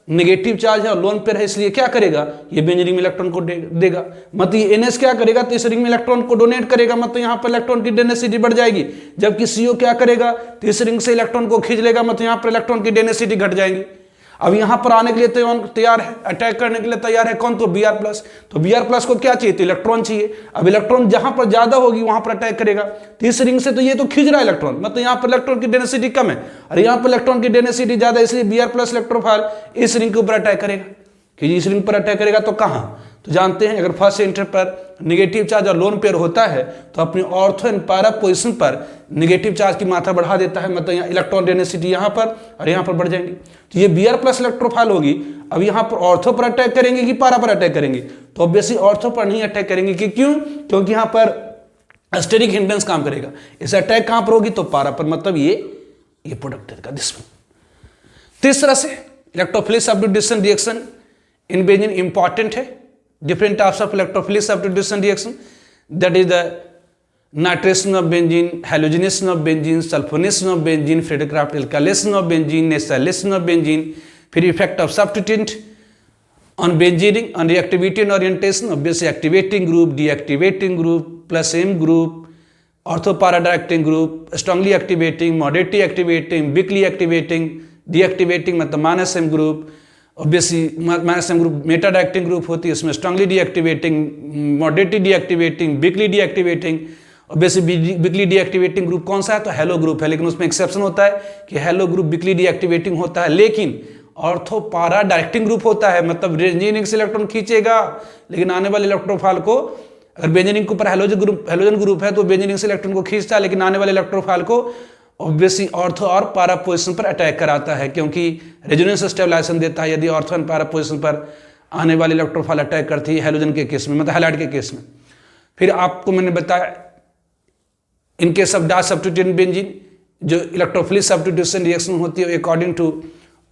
नेगेटिव चार्ज है और लोन पेयर है, इसलिए क्या करेगा, ये बेंजीन रिंग में इलेक्ट्रॉन को देगा, मतलब ये NH क्या करेगा, तो इस रिंग में इलेक्ट्रॉन को डोनेट करेगा, मतलब यहाँ पर इलेक्ट्रॉन की डेंसिटी बढ़ जाएगी। जबकि CO क्या करेगा, तो इस रिंग से इलेक्ट्रॉन को खींच लेगा, मतलब यहाँ पर इलेक्ट्रॉन की डेंसिटी घट जाएगी। अब यहाँ पर आने के लिए तैयार है, अटैक करने के लिए तैयार है कौन, तो Br+। तो Br+ को क्या चाहिए, तो इलेक्ट्रॉन चाहिए। अब इलेक्ट्रॉन जहां पर ज्यादा होगी वहां पर अटैक करेगा। तो इस रिंग से तो ये तो खींच रहा है इलेक्ट्रॉन, मतलब यहाँ पर इलेक्ट्रॉन की डेंसिटी कम है और यहाँ पर इलेक्ट्रॉन की डेंसिटी ज्यादा, इसलिए Br+ इलेक्ट्रोफाइल इस रिंग के ऊपर अटैक करेगा। कि इस रिंग पर अटैक करेगा तो कहाँ, तो जानते हैं अगर फर्स्ट सेंटर पर नेगेटिव चार्ज और लोन पेयर होता है तो अपनी ऑर्थो एंड पैरा पोजिशन पर नेगेटिव चार्ज की मात्रा बढ़ा देता है, मतलब यहाँ इलेक्ट्रॉन डेंसिटी यहाँ पर और यहाँ पर बढ़ जाएंगी। तो ये Br+ इलेक्ट्रोफाइल होगी। अब यहाँ पर ऑर्थो पर अटैक करेंगे कि पैरा पर अटैक करेंगे, तो ऑब्वियसली ऑर्थो पर नहीं अटैक करेंगे कि क्यों, क्योंकि यहाँ पर स्टेरिक हिंड्रेंस काम करेगा। इसे अटैक कहाँ पर होगी, तो पैरा पर, मतलब ये प्रोडक्ट का दिस। तीसरा से electrophilic substitution reaction in benzene important है। Different types of electrophilic substitution reaction, that is the nitration of benzene, halogenation of benzene, sulphonation of benzene, Friedel Crafts alkylation of benzene, naturalization of benzene. फिर effect of substituent on benzene ring, on reactivity and orientation, obviously activating group, deactivating group, +M group, ortho para directing group, strongly activating, moderately activating, weakly activating, deactivating मतलब -M group. Obviously -M group Meta directing group होती है, इसमें strongly deactivating, moderately deactivating, weekly deactivating. Obviously weekly deactivating group कौन सा है, तो hello group है, लेकिन उसमें एक्सेप्शन होता है कि हेलो ग्रुप वीकली डीएक्टिवेटिंग होता है, लेकिन ऑर्थो पैरा डायरेक्टिंग ग्रुप होता है, मतलब बेंजीन रिंग से इलेक्ट्रॉन खींचेगा, लेकिन आने वाले इलेक्ट्रोफाइल को, अगर बेंजीन रिंग के ऊपर हेलोजन ग्रुप है तो बेंजीन रिंग से इलेक्ट्रॉन को खींचता है, लेकिन आने वाले इलेक्ट्रोफाइल को ऑब्वियसली ऑर्थो और पैरा पोजिशन पर अटैक कराता है, क्योंकि रेजोनेंस स्टेबलाइजेशन देता है यदि ऑर्थो एंड पैरा पोजिशन पर आने वाली इलेक्ट्रोफाइल अटैक करती है हेलोजन के केस में, मतलब हैलाइड के केस में। फिर आपको मैंने बताया in case of di substituent benzene, जो इलेक्ट्रोफिलिक सब्स्टिट्यूशन रिएक्शन होती है according to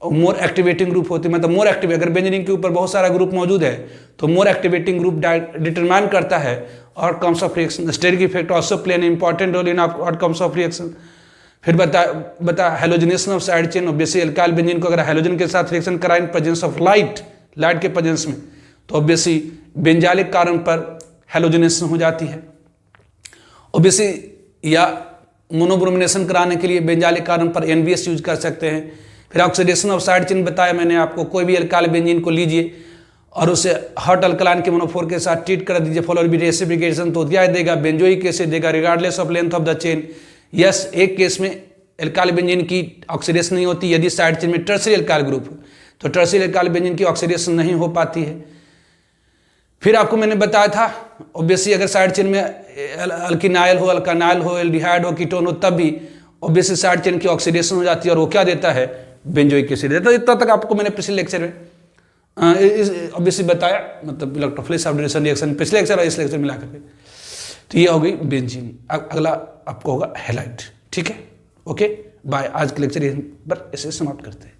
more activating group होती है, मतलब मोर एक्टिव, अगर बेंजीन रिंग के ऊपर बहुत सारा ग्रुप मौजूद है तो मोर एक्टिवेटिंग ग्रुप डिटरमाइन करता है outcomes of reaction. Steric effect also play an important role in outcomes of reaction. फिर बता halogenation of side chain, obviously alkyl benzene को अगर हेलोजन के साथ रिएक्शन कराए इन प्रेजेंस ऑफ लाइट के प्रेजेंस में, तो ऑब्वियसली बेंजालिक कार्बन पर हेलोजनेशन हो जाती है। ऑब्वियसली या मोनोब्रोमिनेशन कराने के लिए बेंजालिक कार्बन पर NBS यूज कर सकते हैं। फिर ऑक्सीडेशन ऑफ साइड चेन बताया मैंने आपको, कोई भी एल्काइल बेंजीन को लीजिए और उसे हॉट अल्कलाइन के मोनोफोर के साथ ट्रीट कर दीजिए, फॉलोड बाय रेसिप्लिकेशन, तो क्या देगा, बेंजोइक एसिड देगा regardless of length of the chain. Yes, एक केस में एल्काइल बेंजीन की ऑक्सीडेशन नहीं होती, यदि साइड चेन में टर्शियरी एल्काइल ग्रुप हो तो टर्शियरी एल्काइल बेंजीन की ऑक्सीडेशन नहीं हो पाती है। फिर आपको मैंने बताया था ऑब्वियसली अगर साइड चेन में अल्किनाइल हो, अल्कानाइल हो, एल्डिहाइड हो, कीटोन हो, तब भी ऑब्वियसली साइड चेन की ऑक्सीडेशन हो जाती है और वो क्या देता है, बेंजोइक एसिड देता है। इतना तक आपको मैंने पिछले लेक्चर में ऑब्वियसली बताया, मतलब इलेक्ट्रोफिलिक सब्स्टिट्यूशन रिएक्शन पिछले लेक्चर और इस लेक्चर मिला करके। तो ये हो गई बेंजीन। अगला आपको होगा हैलाइड। ठीक है, ओके बाय। आज के लेक्चर पर इसे समाप्त करते हैं।